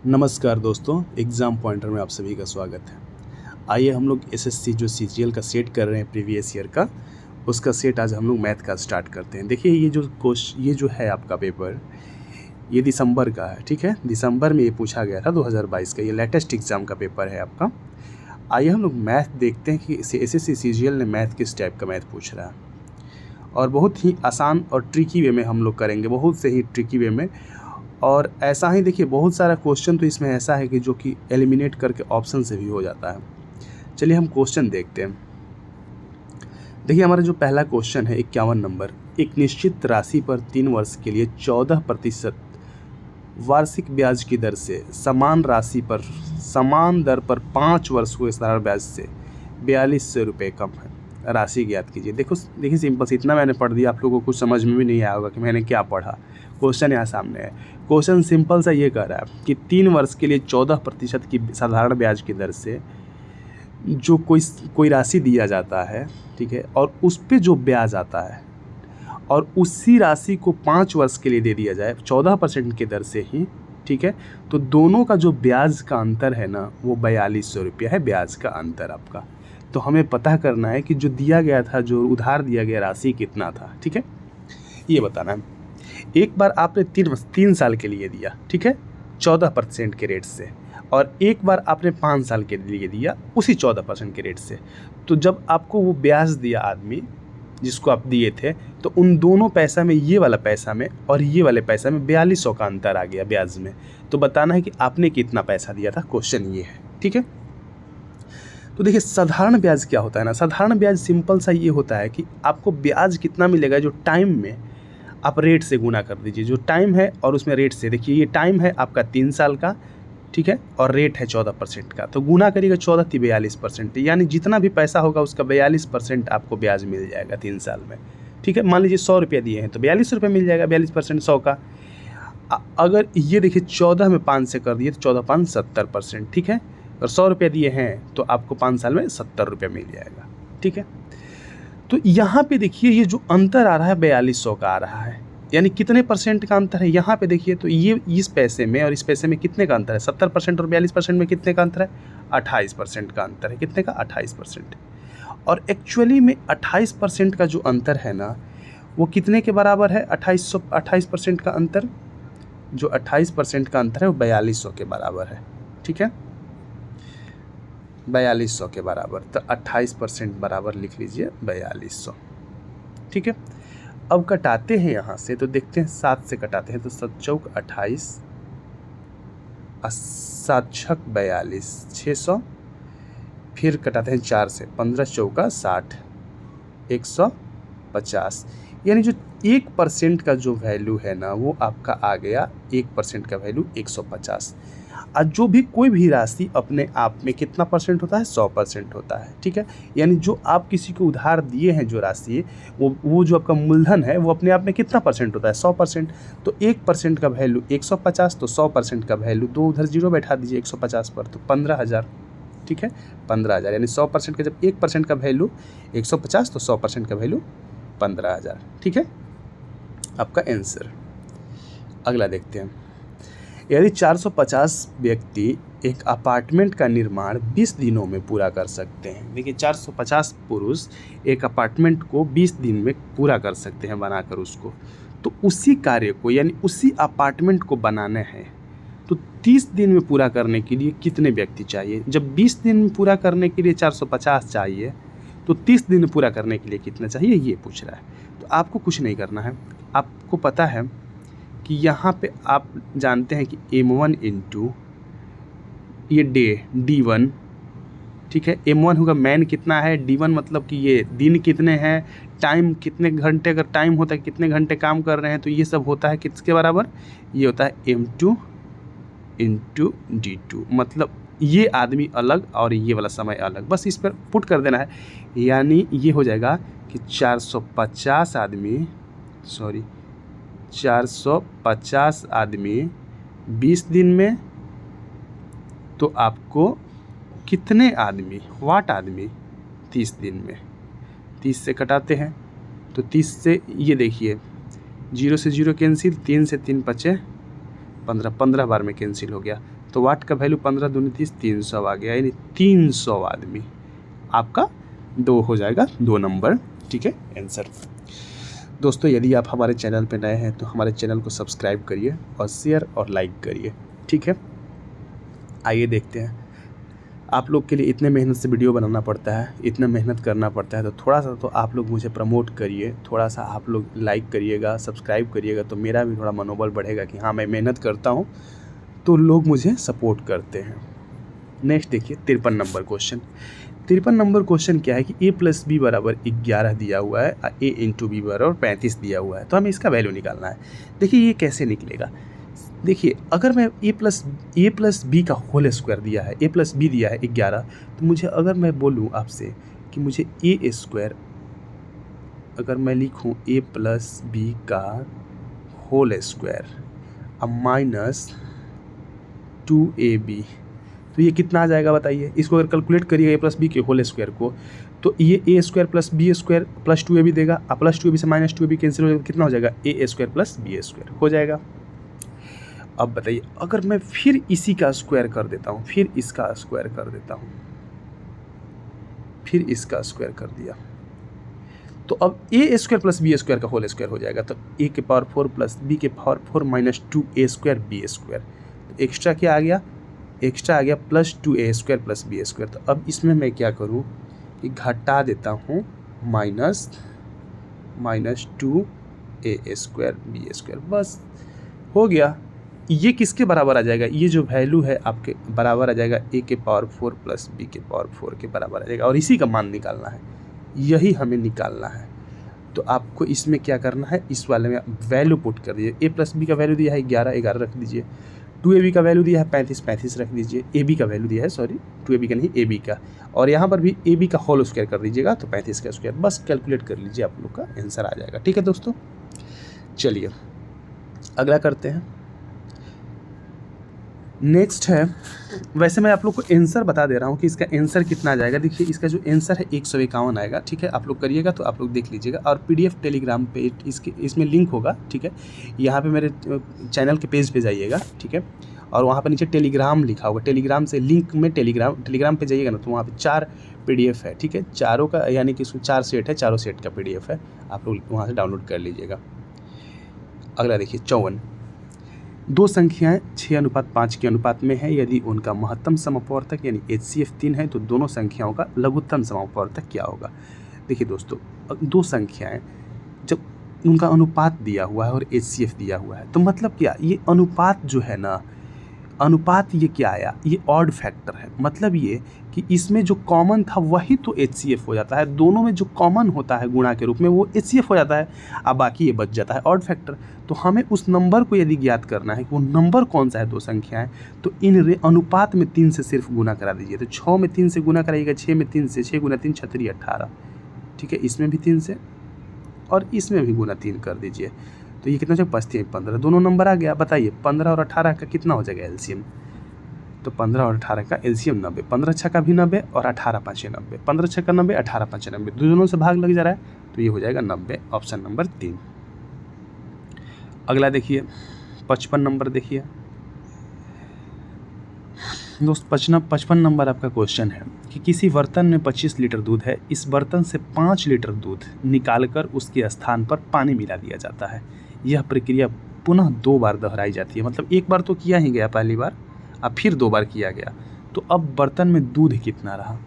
नमस्कार दोस्तों, exam pointer में आप सभी का स्वागत है। आइए हम लोग एसएससी जो सीजीएल का सेट कर रहे हैं प्रीवियस ईयर का, उसका सेट आज हम लोग मैथ का स्टार्ट करते हैं। देखिए ये जो है आपका पेपर, ये दिसंबर का है, ठीक है। दिसंबर में ये पूछा गया था 2022 का, ये लेटेस्ट एग्ज़ाम का पेपर है आपका। आइए हम लोग मैथ देखते हैं कि एसएससी सीजीएल ने मैथ किस टाइप का मैथ पूछ रहा है, और बहुत ही आसान और ट्रिकी वे में हम लोग करेंगे, बहुत से ही ट्रिकी वे में। और ऐसा ही देखिए, बहुत सारा क्वेश्चन तो इसमें ऐसा है कि जो कि एलिमिनेट करके ऑप्शन से भी हो जाता है। चलिए हम क्वेश्चन देखते हैं। देखिए हमारा जो पहला क्वेश्चन है 51 नंबर, एक निश्चित राशि पर 3 वर्ष के लिए 14% वार्षिक ब्याज की दर से समान राशि पर समान दर पर 5 वर्ष हुए साधारण ब्याज से 4200 रुपये कम है, राशि ज्ञात कीजिए। देखिए सिंपल से इतना मैंने पढ़ दिया, आप लोगों को कुछ समझ में भी नहीं आया होगा कि मैंने क्या पढ़ा। क्वेश्चन यहाँ सामने है। क्वेश्चन सिंपल सा ये कह रहा है कि 3 वर्ष के लिए 14% की साधारण ब्याज की दर से जो कोई राशि दिया जाता है, ठीक है, और उस पर जो ब्याज आता है और उसी राशि को 5 वर्ष के लिए दे दिया जाए 14% की दर से ही, ठीक है, तो दोनों का जो ब्याज का अंतर है ना, वो 4200 रुपया है ब्याज का अंतर आपका। तो हमें पता करना है कि जो दिया गया था, जो उधार दिया गया राशि कितना था, ठीक है, ये बताना है। एक बार आपने 3 साल के लिए दिया, ठीक है, 14% के रेट से, और एक बार आपने 5 साल के लिए दिया उसी 14% के रेट से। तो जब आपको वो ब्याज दिया आदमी जिसको आप दिए थे, तो उन दोनों पैसा में, ये वाला पैसा में और ये वाले पैसा में 4200 का अंतर आ गया ब्याज में। तो बताना है कि आपने कितना पैसा दिया था, क्वेश्चन ये है, ठीक है। तो देखिए साधारण ब्याज क्या होता है ना, साधारण ब्याज सिंपल सा ये होता है कि आपको ब्याज कितना मिलेगा, जो टाइम में आप रेट से गुना कर दीजिए, जो टाइम है और उसमें रेट से। देखिए ये टाइम है आपका 3 साल का, ठीक है, और रेट है 14% का, तो गुना करिएगा 14 थी 42%, यानी जितना भी पैसा होगा उसका 42% आपको ब्याज मिल जाएगा 3 साल में, ठीक है। मान लीजिए 100 रुपया दिए हैं तो 42 रुपये मिल जाएगा, 42% 100 का। अगर ये देखिए 14 में 5 से कर दिए तो 14 5 70%, ठीक है। और 100 रुपये दिए हैं तो आपको 5 साल में 70 रुपये मिल जाएगा, ठीक है। तो यहाँ पे देखिए ये जो अंतर आ रहा है 4200 का आ रहा है, यानी कितने परसेंट का अंतर है यहाँ पे देखिए। तो ये इस पैसे में और इस पैसे में कितने का अंतर है, 70% और 42% में कितने का अंतर है, 28% का अंतर है। कितने का, 28%। और एक्चुअली में 28% का जो अंतर है ना, वो कितने के बराबर है, 28% का अंतर, जो 28% का अंतर है वो 4200 के बराबर है, ठीक है, 4200 के बराबर। तो 28% बराबर लिख लीजिए 4200, ठीक है। अब कटाते हैं यहाँ से, तो देखते हैं 7 से कटाते हैं तो 7 चौक 28, 7 छक 42, 600। फिर कटाते हैं 4 से, 15 चौका 60, 150, यानी जो 1% का जो वैल्यू है ना, वो आपका आ गया 1% का वैल्यू 150। और जो भी कोई भी राशि अपने आप में कितना परसेंट होता है, 100% होता है, ठीक है। यानी जो आप किसी को उधार दिए हैं जो राशि, वो जो आपका मूलधन है वो अपने आप में कितना परसेंट होता है, 100%। तो 1% का वैल्यू 150, तो 100% का वैल्यू, दो उधर जीरो बैठा दीजिए 150 पर, तो 15,000, ठीक है, 15,000। यानी 100% का जब 1% का वैल्यू 150 तो 100% का वैल्यू 15,000, ठीक है, आपका आंसर। अगला देखते हैं। यदि 450 व्यक्ति एक अपार्टमेंट का निर्माण 20 दिनों में पूरा कर सकते हैं, देखिए 450 पुरुष एक अपार्टमेंट को 20 दिन में पूरा कर सकते हैं बनाकर उसको, तो उसी कार्य को, यानी उसी अपार्टमेंट को बनाना है, तो 30 दिन में पूरा करने के लिए कितने व्यक्ति चाहिए। जब 20 दिन में पूरा करने के लिए 450 चाहिए, तो 30 दिन में पूरा करने के लिए कितना चाहिए, ये पूछ रहा है। तो आपको कुछ नहीं करना है, आपको पता है कि यहाँ पे आप जानते हैं कि m1 इंटू ये d1, ठीक है। m1 होगा मैन कितना है, d1 मतलब कि ये दिन कितने हैं, टाइम कितने घंटे, अगर टाइम होता है कितने घंटे काम कर रहे हैं, तो ये सब होता है किसके बराबर, ये होता है m2 इंटू d2, मतलब ये आदमी अलग और ये वाला समय अलग, बस इस पर पुट कर देना है। यानी ये हो जाएगा कि 450 आदमी 20 दिन में, तो आपको कितने आदमी, वाट आदमी 30 दिन में। 30 से कटाते हैं तो 30 से ये देखिए 0 से 0 कैंसिल, 3 से 3 बचे 15, 15 बार में कैंसिल हो गया, तो वाट का वैल्यू 15 दूनी 30, 300 आ गया, यानी 300 आदमी आपका 2 हो जाएगा, 2 नंबर, ठीक है आंसर। दोस्तों यदि आप हमारे चैनल पर नए हैं तो हमारे चैनल को सब्सक्राइब करिए और शेयर और लाइक करिए, ठीक है। आइए देखते हैं, आप लोग के लिए इतने मेहनत से वीडियो बनाना पड़ता है, इतना मेहनत करना पड़ता है, तो थोड़ा सा तो आप लोग मुझे प्रमोट करिए, थोड़ा सा आप लोग लाइक करिएगा, सब्सक्राइब करिएगा, तो मेरा भी थोड़ा मनोबल बढ़ेगा कि हाँ मैं मेहनत करता हूँ तो लोग मुझे सपोर्ट करते हैं। नेक्स्ट देखिए 53 नंबर क्वेश्चन। 53 नंबर क्वेश्चन क्या है कि a + b = 11 दिया हुआ है, a × b = 35 दिया हुआ है, तो हमें इसका वैल्यू निकालना है। देखिए ये कैसे निकलेगा, देखिए अगर मैं a + b का होल स्क्वायर दिया है, a + b दिया है 11, तो मुझे अगर मैं बोलूँ आपसे कि मुझे a², अगर मैं लिखूँ a + b का होल स्क्वायर अब -2ab, तो ये कितना आ जाएगा बताइए। इसको अगर कैलकुलेट करिए a + b के होल स्क्वायर को, तो ये a² + b² + 2ab देगा, अब +2ab से -2ab कैंसिल हो जाएगा, कितना हो जाएगा a² + b² हो जाएगा। अब बताइए अगर मैं फिर इसी का स्क्वायर कर देता हूँ, फिर इसका स्क्वायर कर देता हूँ, फिर इसका स्क्वायर कर दिया, तो अब a² + b² का होल स्क्वायर हो जाएगा, तो a⁴ + b⁴ -2a² b², तो एक्स्ट्रा क्या आ गया, एक्स्ट्रा आ गया +2a² + b²। तो अब इसमें मैं क्या करूँ कि घटा देता हूँ -2a² b², बस हो गया। ये किसके बराबर आ जाएगा, ये जो वैल्यू है आपके बराबर आ जाएगा a⁴ + b⁴ के बराबर आ जाएगा, और इसी का मान निकालना है, यही हमें निकालना है। तो आपको इसमें क्या करना है, इस वाले में वैल्यू पुट कर दीजिए। a + b का वैल्यू दिया है 11, 11 रख दीजिए, 2ab का वैल्यू दिया है 35, 35 रख दीजिए, ab का वैल्यू दिया है, सॉरी 2ab का नहीं ab का, और यहाँ पर भी ab का होल स्क्वायर कर दीजिएगा, तो 35 का स्क्वायर, बस कैलकुलेट कर लीजिए, आप लोग का आंसर आ जाएगा। ठीक है दोस्तों, चलिए अगला करते हैं। नेक्स्ट है, वैसे मैं आप लोग को आंसर बता दे रहा हूँ कि इसका आंसर कितना आ जाएगा। देखिए इसका जो आंसर है 151 आएगा, ठीक है। आप लोग करिएगा तो आप लोग देख लीजिएगा, और PDF टेलीग्राम पे इसमें लिंक होगा, ठीक है। यहाँ पे मेरे चैनल के पेज पे जाइएगा, ठीक है, और वहाँ पर नीचे टेलीग्राम लिखा होगा, टेलीग्राम से लिंक में टेलीग्राम पे जाइएगा ना, तो वहाँ पर 4 PDF है, ठीक है, चारों का, यानी कि इसमें 4 सेट है, चारों सेट का PDF है, आप लोग वहाँ से डाउनलोड कर लीजिएगा। अगला देखिए 54, दो संख्याएं 6:5 के अनुपात में है, यदि उनका महत्तम समअपवर्तक यानी HCF 3 है, तो दोनों संख्याओं का लघुत्तम समअपवर्तक क्या होगा। देखिए दोस्तों, दो संख्याएं जब उनका अनुपात दिया हुआ है और HCF दिया हुआ है, तो मतलब क्या, ये अनुपात जो है ना, अनुपात ये क्या आया, ये ऑड फैक्टर है। मतलब ये कि इसमें जो कॉमन था वही तो HCF हो जाता है, दोनों में जो कॉमन होता है गुणा के रूप में वो HCF हो जाता है, अब बाकी ये बच जाता है ऑड फैक्टर। तो हमें उस नंबर को यदि ज्ञात करना है कि वो नंबर कौन सा है, दो संख्याएं, तो इन अनुपात में 3 से सिर्फ गुना करा दीजिए। तो 6 में 3 से गुना कराइएगा, 6 में 3 से, 6 × 3 = 18, ठीक है। इसमें भी 3 से और इसमें भी गुना 3 कर दीजिए, तो ये कितना हो जाएगा, 5 × 3 = 15, दोनों नंबर आ गया। बताइए 15 और 18 का कितना हो जाएगा एलसीएम, तो 15 और 18 का एलसीएम 90, 15 × 6 का भी 90 और 18 × 5 = 90, 15 × 6 का 90, 18 × 5 = 90, दोनों से भाग लग जा रहा है, तो ये हो जाएगा 90, ऑप्शन नंबर 3। अगला देखिए 55 नंबर, देखिए दोस्त 55 नंबर आपका क्वेश्चन है कि किसी बर्तन में 25 लीटर दूध है, इस बर्तन से 5 लीटर दूध निकालकर उसके स्थान पर पानी मिला दिया जाता है। यह प्रक्रिया पुनः 2 बार दोहराई जाती है, मतलब एक बार तो किया ही गया पहली बार, अब फिर 2 बार किया गया, तो अब बर्तन में दूध कितना रहा।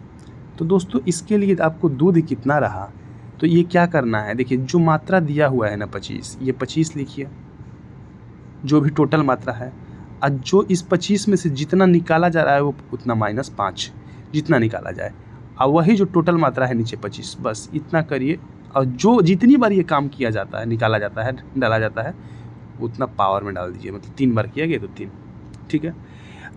तो दोस्तों इसके लिए आपको दूध कितना रहा, तो ये क्या करना है, देखिए जो मात्रा दिया हुआ है ना 25, ये 25 लिखिए, जो भी टोटल मात्रा है, और जो इस 25 में से जितना निकाला जा रहा है वो उतना -5 जितना निकाला जाए, और वही जो टोटल मात्रा है नीचे 25, बस इतना करिए, और जो जितनी बार ये काम किया जाता है, निकाला जाता है, डाला जाता है, उतना पावर में डाल दीजिए, मतलब 3 बार किया गया तो 3, ठीक है।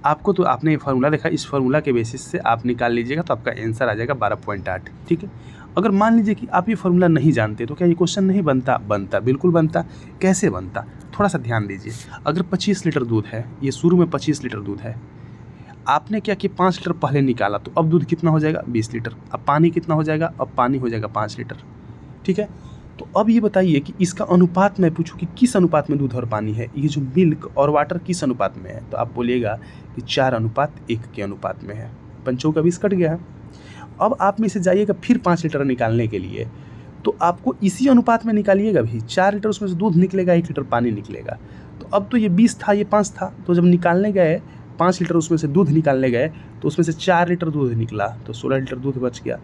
आपको तो आपने ये फार्मूला देखा, इस फार्मूला के बेसिस से आप निकाल लीजिएगा, तो आपका आंसर आ जाएगा 12.8, ठीक है। अगर मान लीजिए कि आप ये फार्मूला नहीं जानते, तो क्या ये क्वेश्चन नहीं बनता? बनता, बिल्कुल बनता। कैसे बनता, थोड़ा सा ध्यान दीजिए। अगर 25 लीटर दूध है, ये शुरू में 25 लीटर दूध है, आपने क्या कि 5 लीटर पहले निकाला, तो अब दूध कितना हो जाएगा, 20 लीटर। अब पानी कितना हो जाएगा, अब पानी हो जाएगा 5 लीटर, ठीक है। तो अब ये बताइए कि इसका अनुपात मैं पूछूं कि किस अनुपात में दूध और पानी है, ये जो मिल्क और वाटर किस अनुपात में है, तो आप बोलिएगा कि 4:1 के अनुपात में है। पंचों का 20 कट गया है। अब आप में से जाइएगा फिर 5 लीटर निकालने के लिए, तो आपको इसी अनुपात में निकालिएगा भी। 4 लीटर उसमें से दूध निकलेगा, 1 लीटर पानी निकलेगा। तो अब तो ये 20 था, ये 5 था, तो जब निकालने गए 5 लीटर उसमें से दूध निकालने गए तो उसमें से 4 लीटर दूध निकला, तो 16 लीटर दूध बच गया।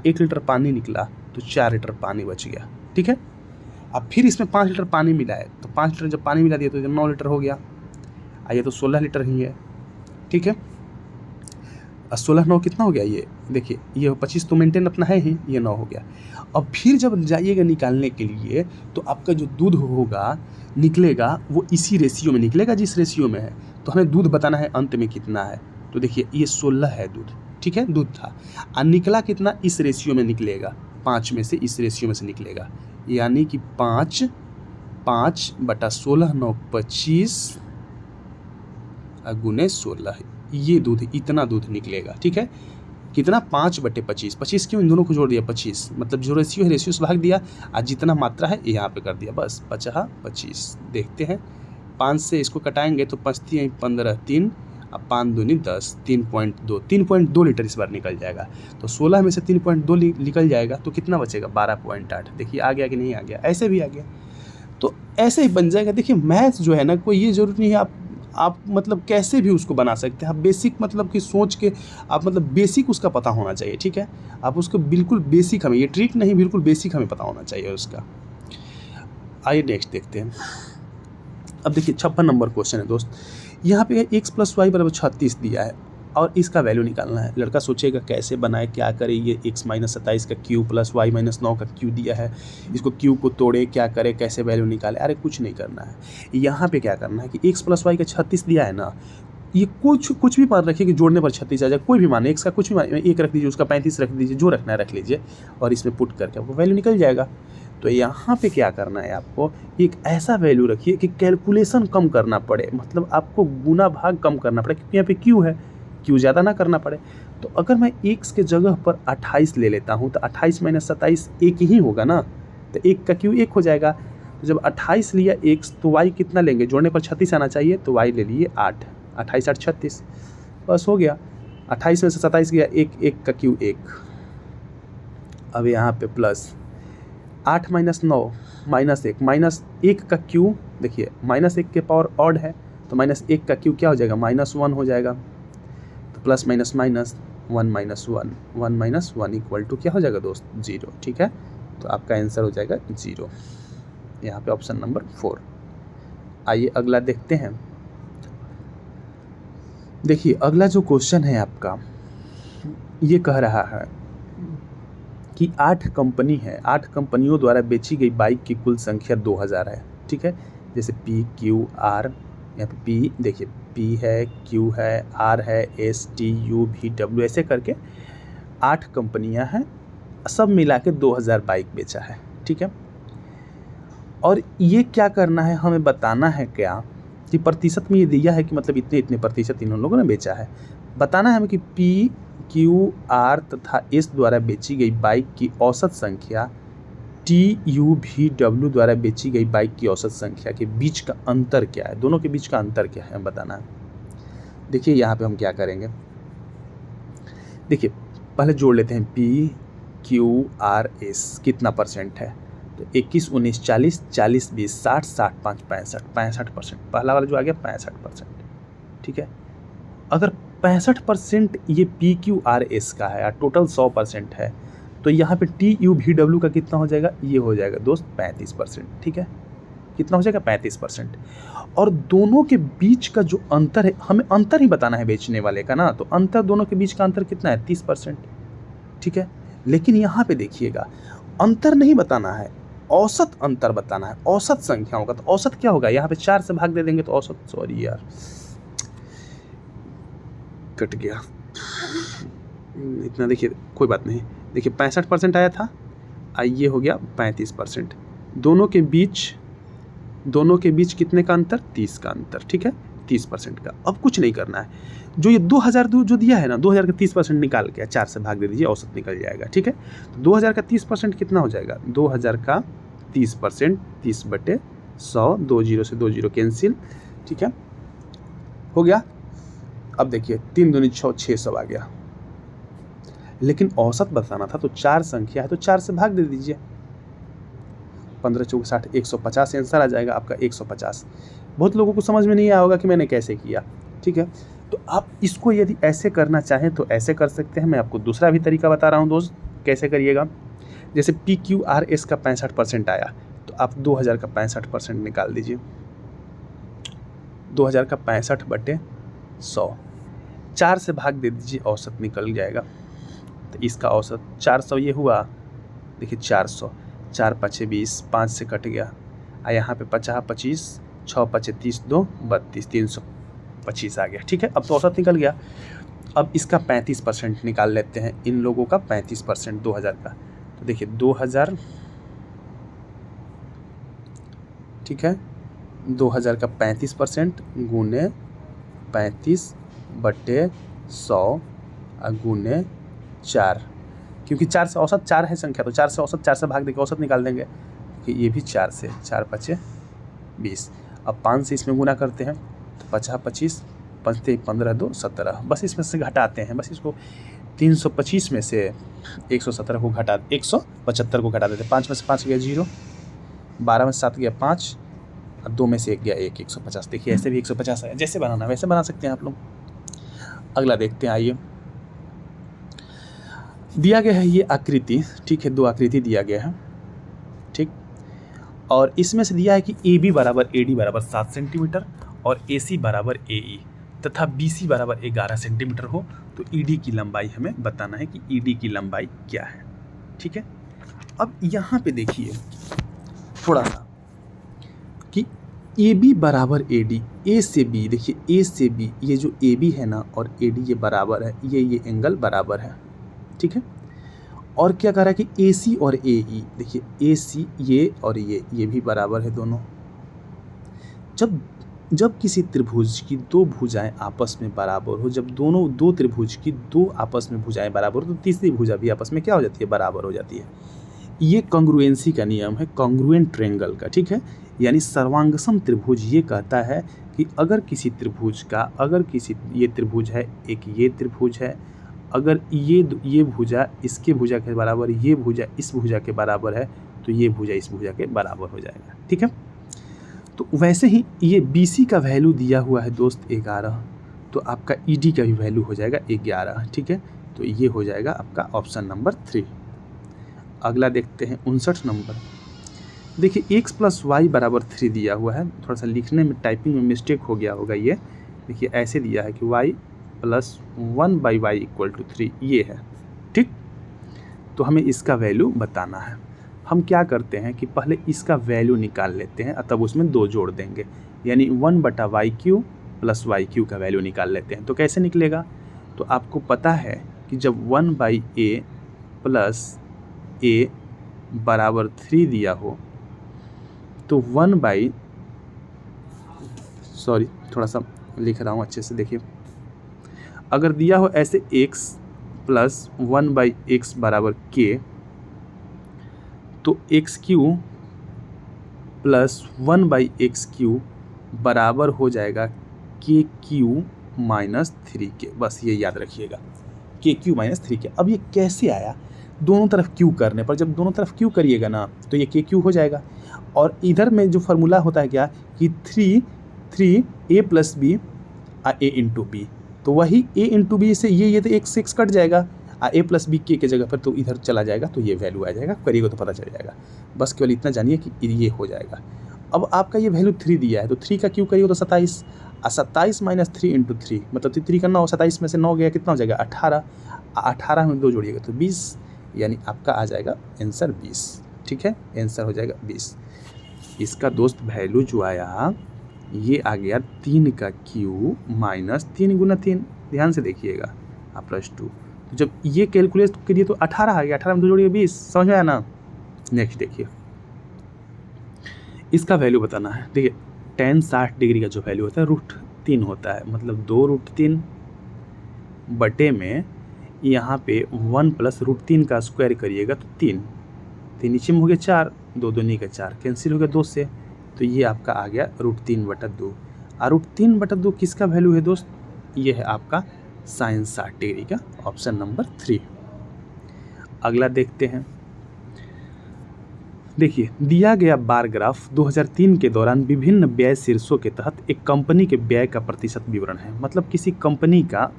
1 लीटर पानी निकला तो 4 लीटर पानी बच गया। ठीक है, अब फिर इसमें 5 लीटर पानी मिला है, तो 5 लीटर जब पानी मिला दिया तो 9 लीटर हो गया। ये तो 16 लीटर ही है। ठीक है, 16 9 कितना हो गया, ये देखिए, ये 25 तो मेंटेन अपना है ही, ये 9 हो गया। अब फिर जब जाइएगा निकालने के लिए तो आपका जो दूध होगा निकलेगा वो इसी रेशियो में निकलेगा जिस रेशियो में है। तो हमें दूध बताना है अंत में कितना है, तो देखिए ये 16 है दूध। ठीक है, दूध था और निकला कितना, इस रेशियो में निकलेगा, 5 में से इस रेशियो में से निकलेगा, यानी कि 5/16 9 25 गुने 16, ये दूध, इतना दूध निकलेगा। ठीक है, कितना, 5/25। 25 क्यों, इन दोनों को जोड़ दिया 25, मतलब जो रेशियो है रेशियो से भाग दिया और जितना मात्रा है यहाँ पे कर दिया, बस 25। देखते हैं, 5 से इसको कटाएंगे तो 5 3 15 3 और 5 दूनी 10, 3.2 लीटर इस बार निकल जाएगा। तो 16 में से 3.2 निकल जाएगा तो कितना बचेगा, 12.8। देखिए आ गया कि नहीं आ गया, ऐसे भी आ गया। तो ऐसे ही बन जाएगा। देखिए मैथ जो है ना, कोई ये जरूरी नहीं है आप मतलब कैसे भी उसको बना सकते हैं। आप बेसिक मतलब कि सोच के आप मतलब बेसिक उसका पता होना चाहिए। ठीक है, आप उसको बिल्कुल बेसिक, हमें ये ट्रिक नहीं, बिल्कुल बेसिक हमें पता होना चाहिए उसका। आइए नेक्स्ट देखते हैं। अब देखिए 56 नंबर क्वेश्चन है दोस्त। यहाँ पे x + y = 36 दिया है और इसका वैल्यू निकालना है। लड़का सोचेगा कैसे बनाए, क्या करे, ये x - 27 का क्यू प्लस y - 9 का क्यू दिया है, इसको क्यू को तोड़े, क्या करे, कैसे वैल्यू निकाले। अरे कुछ नहीं करना है, यहाँ पे क्या करना है कि x + y का 36 दिया है ना, ये कुछ भी मान रखिए कि जोड़ने पर 36 आ जाए, कोई भी मान, x का कुछ भी मान, 1 रख दीजिए, उसका 35 रख दीजिए, जो रखना है रख लीजिए और इसमें पुट करके आपको वैल्यू निकल जाएगा। तो यहाँ पे क्या करना है आपको, एक ऐसा वैल्यू रखिए कि कैलकुलेशन कम करना पड़े, मतलब आपको गुना भाग कम करना पड़े, क्योंकि यहाँ पे क्यू है, क्यू ज़्यादा ना करना पड़े। तो अगर मैं x के जगह पर 28 ले लेता हूँ तो 28 - 27 1 ही होगा ना, तो 1 का क्यू 1 हो जाएगा। तो जब 28 लिया x तो y कितना लेंगे, जोड़ने पर 36 आना चाहिए, तो y ले लिए 8, 28 8 36, बस हो गया। 28 में से 27 गया, 1 का क्यू 1। अब यहाँ पे प्लस 8 - 9 -1 का क्यू, देखिए -1 के पावर ऑड है तो -1 का क्यू क्या हो जाएगा, -1 हो जाएगा। तो प्लस माइनस माइनस 1 - 1 1 - 1 = क्या हो जाएगा दोस्त, 0। ठीक है, तो आपका आंसर हो जाएगा 0, यहाँ पे ऑप्शन नंबर 4। आइए अगला देखते हैं। देखिए अगला जो क्वेश्चन है आपका, ये कह रहा है कि 8 कंपनी है, 8 कंपनियों द्वारा बेची गई बाइक की कुल संख्या 2000 है। ठीक है, जैसे P Q R, यहाँ पे P देखिए P है, Q है, R है, S T U V W, ऐसे करके 8 कंपनियां हैं, सब मिला के 2000 बाइक बेचा है। ठीक है, और ये क्या करना है, हमें बताना है क्या कि प्रतिशत में ये दिया है कि मतलब इतने प्रतिशत इन लोगों ने बेचा है। बताना है हमें कि P Q R तथा S द्वारा बेची गई बाइक की औसत संख्या T U V W द्वारा बेची गई बाइक की औसत संख्या के बीच का अंतर क्या है, दोनों के बीच का अंतर क्या है हमें बताना है। देखिए यहाँ पे हम क्या करेंगे, देखिए पहले जोड़ लेते हैं P Q R S कितना परसेंट है, तो 21 19 40 40 20 60 60 5 65%। पहला वाला जो आ गया 65%। ठीक है, अगर 65% ये PQRS का है और टोटल 100% है, तो यहाँ पे TUVW का कितना हो जाएगा, ये हो जाएगा दोस्त 35%। ठीक है, कितना हो जाएगा 35%। और दोनों के बीच का जो अंतर है, हमें अंतर ही बताना है बेचने वाले का ना, तो अंतर दोनों के बीच का अंतर कितना है, 30%। ठीक है, लेकिन यहाँ पे देखिएगा अंतर नहीं बताना है, औसत अंतर बताना है, औसत संख्याओं का। तो औसत क्या होगा, यहाँ पे 4 से भाग दे देंगे तो औसत, सॉरी यार कट गया इतना, देखिए कोई बात नहीं। देखिए 65% आया था, ये हो गया 35%। दोनों के बीच कितने का अंतर, 30 का अंतर। ठीक है, 30% का। अब कुछ नहीं करना है, जो ये 2000 जो दिया है ना, 2000 का 30% निकाल के 4 से भाग दे दीजिए, औसत निकल जाएगा। ठीक है, तो 2000 का 30% कितना हो जाएगा, 2000 का 30%, 30/100, 2 जीरो से 2 जीरो कैंसिल, ठीक है, हो गया। अब देखिए 3 दूनी 6, 600 आ गया, लेकिन औसत बताना था तो 4 संख्या है तो 4 से भाग दे दीजिए, 15 चौक 60, 150 आंसर आ जाएगा आपका 150। बहुत लोगों को समझ में नहीं आया होगा कि मैंने कैसे किया, ठीक है। तो आप इसको यदि ऐसे करना चाहें तो ऐसे कर सकते हैं। मैं आपको दूसरा भी तरीका बता रहा हूँ दोस्त, कैसे करिएगा। जैसे PQRS का 65% आया तो आप 2000 का 65% निकाल दीजिए, 2000 का 65/100, 4 से भाग दे दीजिए, औसत निकल जाएगा। तो इसका औसत 400 ये हुआ, देखिए 400, 4 5 20, 5 से कट गया, और यहाँ पे 50 25, 6 5 30, 2 32, 325 आ गया, ठीक है। अब तो औसत निकल गया। अब इसका 35% निकाल लेते हैं, इन लोगों का 35% 2000 का। तो देखिए 2000, ठीक है, 2000 का 35% गुने 35/100 गुने 4, क्योंकि 4 से औसत 4 है संख्या, तो 4 से औसत 4 से भाग देकर औसत निकाल देंगे। कि ये भी 4 से, 4 5 20। अब 5 से इसमें गुना करते हैं तो 50 25, 5 15 2 17, बस इसमें से घटाते हैं, बस इसको 325 में से 117 को घटा 175 को घटा देते हैं। 5 में से 5 गया 0, 12 में से 7 गया 5, और 2 में से 1 गया 1, 150। देखिए ऐसे भी 150 आया, जैसे बनाना वैसे बना सकते हैं आप लोग। अगला देखते हैं, आइए। दिया गया है ये आकृति, ठीक है, 2 आकृति दिया गया है, ठीक, और इसमें से दिया है कि AB बराबर AD बराबर 7 सेंटीमीटर और AC बराबर AE तथा BC बराबर 11 सेंटीमीटर हो, तो ED की लंबाई हमें बताना है कि ED की लंबाई क्या है, ठीक है। अब यहाँ पे देखिए थोड़ा सा कि AB बराबर AD, A से B, देखिए A से B, ये जो AB है ना और AD ये बराबर है, ये एंगल बराबर है, ठीक है। और क्या कह रहा है कि AC और AE, देखिए AC ये और ये भी बराबर है दोनों। जब किसी त्रिभुज की 2 भुजाएं आपस में बराबर हो, जब दोनों 2 त्रिभुज की 2 आपस में भुजाएं बराबर हो, तो तीसरी भुजा भी आपस में क्या हो जाती है, बराबर हो जाती है। ये कॉन्ग्रुएंसी का नियम है, कॉन्ग्रुएंट ट्रायंगल का, ठीक है। यानी सर्वांगसम त्रिभुज ये कहता है कि अगर किसी त्रिभुज का, अगर किसी, ये त्रिभुज है, एक ये त्रिभुज है, अगर ये भुजा इसके भुजा के बराबर, ये भुजा इस भुजा के बराबर है, तो ये भुजा इस भुजा के बराबर हो जाएगा, ठीक है। तो वैसे ही ये BC का वैल्यू दिया हुआ है दोस्त 11, तो आपका ED का भी वैल्यू हो जाएगा 11, ठीक है। तो ये हो जाएगा आपका ऑप्शन नंबर 3। अगला देखते हैं 59 नंबर। देखिए x + y बराबर 3 दिया हुआ है, थोड़ा सा लिखने में टाइपिंग में मिस्टेक हो गया होगा। ये देखिए ऐसे दिया है कि y + 1/y = 3, ये है, ठीक। तो हमें इसका वैल्यू बताना है। हम क्या करते हैं कि पहले इसका वैल्यू निकाल लेते हैं, तब उसमें 2 जोड़ देंगे, यानी 1/y³ + y³ का वैल्यू निकाल लेते हैं। तो कैसे निकलेगा, तो आपको पता है कि जब 1/a + a बराबर 3 दिया हो, तो थोड़ा सा लिख रहा हूँ अच्छे से देखिए। अगर दिया हो ऐसे x + 1/x बराबर k, तो x³ + 1/x³ बराबर हो जाएगा kq - 3k। बस ये याद रखिएगा, kq - 3k। अब ये कैसे आया, दोनों तरफ q करने पर, जब दोनों तरफ q करिएगा ना तो ये kq हो जाएगा। और इधर में जो फार्मूला होता है क्या कि 3a + b a × b, तो वही a × b से ये तो x से x कट जाएगा, a + b k के जगह पर तो इधर चला जाएगा, तो ये वैल्यू आ जाएगा, करिएगा तो पता चल जाएगा। बस केवल इतना जानिए कि ये हो जाएगा। अब आपका ये वैल्यू 3 दिया है, तो 3 का क्यू करिएगा तो 27, और 27 - 3 × 3 मतलब 3 का 9, 27 में से 9 गया, कितना हो जाएगा 18, 18 में 2 जोड़िएगा तो 20, यानी आपका आ जाएगा आंसर 20, ठीक है। आंसर हो जाएगा 20। इसका दोस्त वैल्यू जो आया ये आ गया 3 का क्यू - 3 × 3, ध्यान से देखिएगा आप +2। तो जब ये कैलकुलेट करिए तो 18 आ गया, 18 में 2 जोड़िए 20, समझ में आया ना। नेक्स्ट देखिए, इसका वैल्यू बताना है। देखिए tan 60 डिग्री का जो वैल्यू होता है √3 होता है, मतलब 2√3 बटे में यहाँ पे 1 + √3 का स्क्वायर करिएगा तो 3 नीचे में हो गया 4, 2 दूनी का 4 कैंसिल हो गया 2 से, तो ये आपका आ गया √3/2। और √3/2 किसका वैल्यू है दोस्त? ये है आपका sin 60 डिग्री का, ऑप्शन नंबर 3। अगला देखते हैं। देखिए, दिया गया बार ग्राफ 2003 के दौरान विभिन्न व्यय शीर्षों के तहत एक कंपनी के व्यय का प्रतिशत विवरण है। मतलब किसी कंपनी का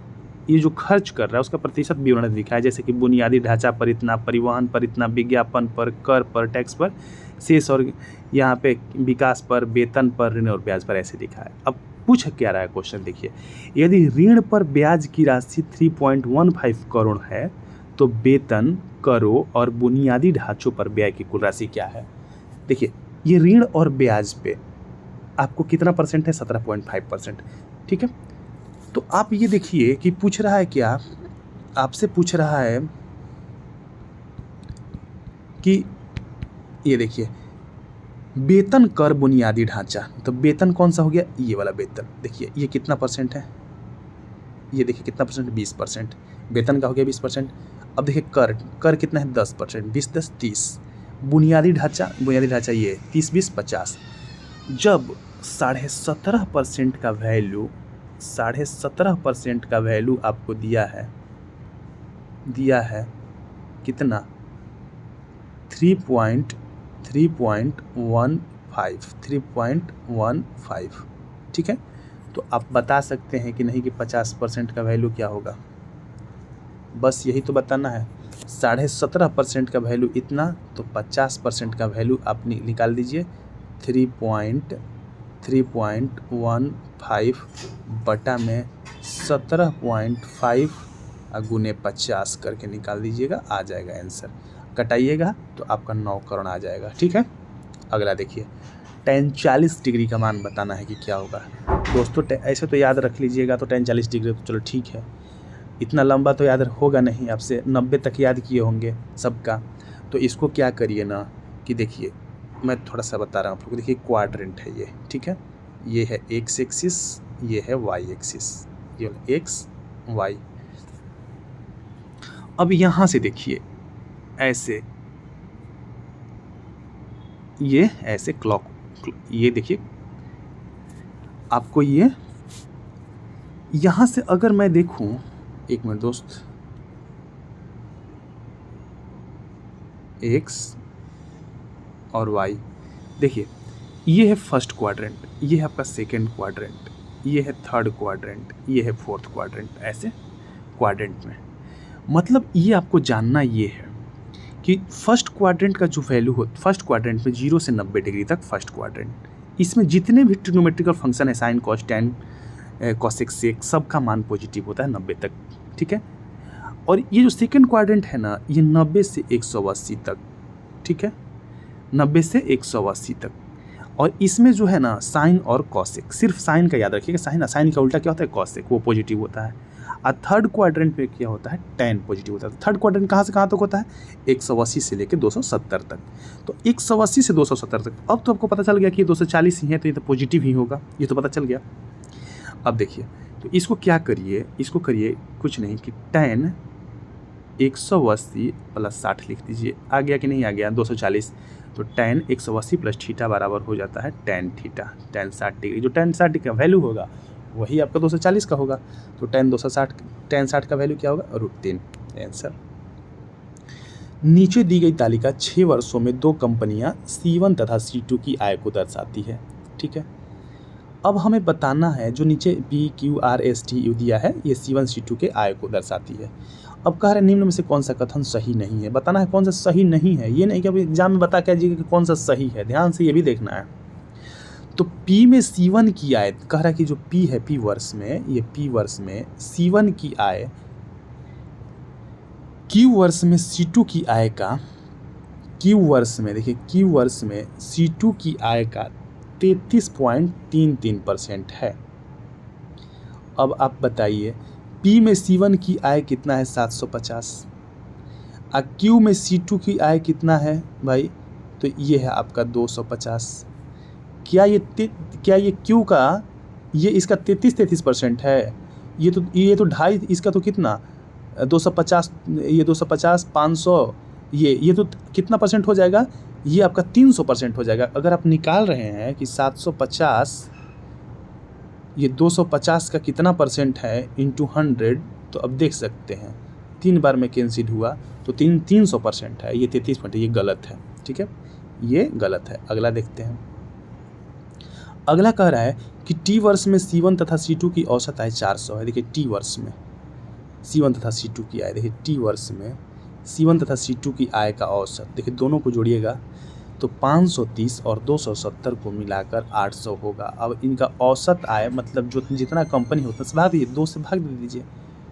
ये जो खर्च कर रहा है उसका प्रतिशत विवरण दिखा है, जैसे कि बुनियादी ढांचा पर इतना, परिवहन पर इतना, विज्ञापन पर, कर पर, टैक्स पर, शेष और यहाँ पे विकास पर, वेतन पर, ऋण और ब्याज पर, ऐसे लिखा है। अब पूछ क्या रहा है क्वेश्चन, देखिए, यदि ऋण पर ब्याज की राशि 3.15 करोड़ है तो वेतन, करों और बुनियादी ढांचों पर व्यय की कुल राशि क्या है? देखिए, ये ऋण और ब्याज पे आपको कितना परसेंट है? 17.5%। ठीक है, तो आप ये देखिए कि पूछ रहा है क्या, आपसे पूछ रहा है कि ये देखिए, वेतन, कर, बुनियादी ढांचा, तो वेतन कौन सा हो गया? ये वाला वेतन। देखिए ये कितना परसेंट है? ये देखिए कितना परसेंट? 20%। वेतन का हो गया 20%। अब देखिए कर कितना है? 10%। 20 10 30। बुनियादी ढांचा ये 30 20 50। जब 17.5% का वैल्यू, 17.5% का वैल्यू आपको दिया है कितना? 3.15। ठीक है, तो आप बता सकते हैं कि नहीं कि 50% का वैल्यू क्या होगा? बस यही तो बताना है। 17.5% का वैल्यू इतना, तो 50% का वैल्यू आप निकाल दीजिए। 3.15 बटा में 17.5 गुने 50 करके निकाल दीजिएगा, आ जाएगा आंसर। कटाइएगा तो आपका 9 करोड़ आ जाएगा। ठीक है, अगला देखिए, tan 40 डिग्री का मान बताना है कि क्या होगा। दोस्तों ऐसे तो याद रख लीजिएगा, तो tan 40 डिग्री तो चलो ठीक है, इतना लंबा तो याद होगा नहीं, आपसे 90 तक याद किए होंगे सबका। तो इसको क्या करिए ना कि देखिए, मैं थोड़ा सा बता रहा हूँ आपको। देखिए क्वाड्रेंट है ये, ठीक है, ये है एक्स एक्सिस, ये है वाई एक्सिस, ये एक्स वाई। अब यहाँ से देखिए ऐसे, ये ऐसे क्लॉक, ये देखिए आपको ये यहाँ से अगर मैं देखूं, एक मिनट दोस्त, एक्स और वाई, देखिए ये है फर्स्ट क्वाड्रेंट, ये है आपका सेकेंड क्वाड्रेंट, ये है थर्ड क्वाड्रेंट, ये है फोर्थ क्वाड्रेंट, ऐसे क्वाड्रेंट में। मतलब ये आपको जानना ये है कि फर्स्ट क्वाड्रेंट का जो वैल्यू हो, फर्स्ट क्वाड्रेंट में 0 से 90 डिग्री तक फर्स्ट क्वाड्रेंट, इसमें जितने भी ट्रिग्नोमेट्रिकल फंक्शन है, sine cos tan cosec sec, सबका मान पॉजिटिव होता है 90 तक। ठीक है, और ये जो सेकेंड क्वाड्रेंट है ना, ये 90 से 180 तक। ठीक है, 90 से 180 तक। और इसमें जो है ना साइन और कॉसेक, सिर्फ साइन का याद रखिएगा, साइन का उल्टा क्या होता है? कॉसेक, वो पॉजिटिव होता है। और थर्ड क्वाड्रेंट में क्या होता है? टैन पॉजिटिव होता है। थर्ड क्वाड्रेंट कहाँ से कहाँ तक होता है? 180 से लेकर 270 तक। तो 180 से 270 तक। अब तो आपको पता चल गया कि 240 ही है, तो ये तो पॉजिटिव ही होगा, ये तो पता चल गया। अब देखिए, तो इसको क्या करिए, इसको करिए कुछ नहीं कि टैन 180 प्लस 60 लिख दीजिए। आ गया कि नहीं आ गया? 240। तो टैन 180 प्लस थीटा बराबर हो जाता है टैन थीटा, टैन 60 डिग्री। जो टैन 60 का वैल्यू होगा वही आपका 240 का होगा। तो टैन 60 का वैल्यू क्या होगा? √3 आंसर। नीचे दी गई तालिका 6 वर्षों में 2 कंपनियां C1 तथा C2 की आय को दर्शाती है। ठीक है, अब हमें बताना है, जो नीचे PQRSTU दिया है, ये C1 C2 के आय को दर्शाती है। अब कह रहे निम्न में से कौन सा कथन सही नहीं है, बताना है कौन सा सही नहीं है। ये नहीं कि अभी एग्जाम में बता कीजिएगा कि कौन सा सही है, ध्यान से ये भी देखना है। तो P में C1 की आय, कह रहा है कि जो P है, P वर्ष में, ये P वर्ष में C1 की आय Q वर्ष में C2 की आय का, Q वर्ष में देखिए, Q वर्ष में C2 की आय का 33.33% है। अब आप बताइए, P में C1 की आय कितना है? 750। और Q में C2 की आय कितना है भाई? तो ये है आपका 250। क्या ये Q का, ये इसका 33% है? ये तो ढाई, इसका तो कितना 250, ये 250 500, ये तो कितना परसेंट हो जाएगा, ये आपका 300% हो जाएगा। अगर आप निकाल रहे हैं कि 750 ये 250 का कितना परसेंट है इंटू 100, तो अब देख सकते हैं 3 बार में कैंसिल हुआ तो 300% है, ये 33%, ये गलत है। ठीक है, ये गलत है। अगला देखते हैं। अगला कह रहा है कि टी वर्ष में C1 तथा C2 की औसत आय 400 है। देखिए टी वर्ष में C1 तथा C2 की आय, देखिए टी वर्ष में C1 तथा C2 की आय का औसत, देखिए दोनों को जोड़िएगा तो 530 और 270 को मिलाकर 800 होगा। अब इनका औसत आय मतलब जो जितना कंपनी होता है भाग दीजिए, 2 से भाग दे दीजिए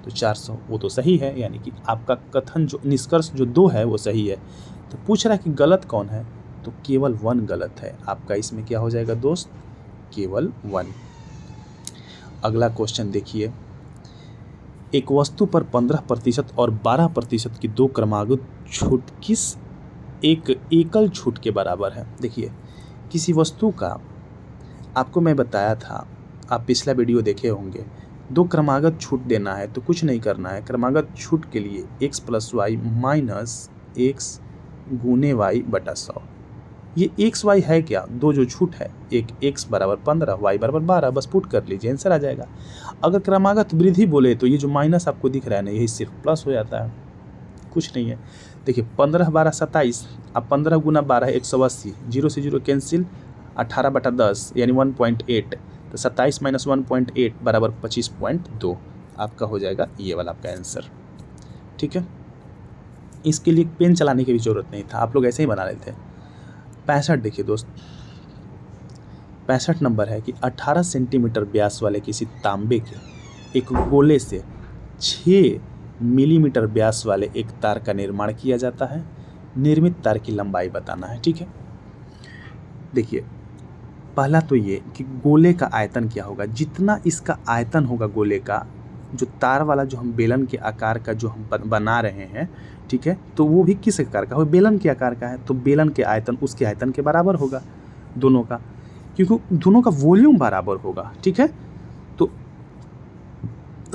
तो 400, वो तो सही है। यानी कि आपका कथन जो निष्कर्ष जो 2 है वो सही है। तो पूछ रहा है कि गलत कौन है, तो केवल 1 गलत है आपका। इसमें क्या हो जाएगा दोस्त, केवल 1। अगला क्वेश्चन देखिए। एक वस्तु पर 15% और 12% की 2 क्रमागत छूट किस एक एकल छूट के बराबर है। देखिए किसी वस्तु का आपको मैं बताया था, आप पिछला वीडियो देखे होंगे, 2 क्रमागत छूट देना है तो कुछ नहीं करना है। क्रमागत छूट के लिए x + y माइनस x गुने y बटा 100। ये x y है क्या, 2 जो छूट है, एक x बराबर 15 y बराबर 12, बस पुट कर लीजिए, आंसर आ जाएगा। अगर क्रमागत वृद्धि बोले तो ये जो माइनस आपको दिख रहा है ना, यही सिर्फ प्लस हो जाता है, कुछ नहीं है। देखिए 15 12 27, अब 15 गुना 12 180, 0 से 0 कैंसिल, 18 बटा 10 यानी 1.8, तो 27 माइनस 1.8 बराबर 25.2 आपका हो जाएगा ये वाला आपका आंसर। ठीक है, इसके लिए पेन चलाने की भी ज़रूरत नहीं था, आप लोग ऐसे ही बना लेते हैं। 65 देखिए दोस्त, 65 नंबर है कि 18 सेंटीमीटर व्यास वाले किसी तांबे के एक गोले से 6 मिलीमीटर व्यास वाले एक तार का निर्माण किया जाता है। निर्मित तार की लंबाई बताना है। ठीक है, देखिए पहला तो ये कि गोले का आयतन क्या होगा, जितना इसका आयतन होगा गोले का, जो तार वाला जो हम बेलन के आकार का जो हम बना रहे हैं, ठीक है, तो वो भी किस आकार का हो, बेलन के आकार का है, तो बेलन के आयतन उसके आयतन के बराबर होगा दोनों का, क्योंकि दोनों का वॉल्यूम बराबर होगा। ठीक है, तो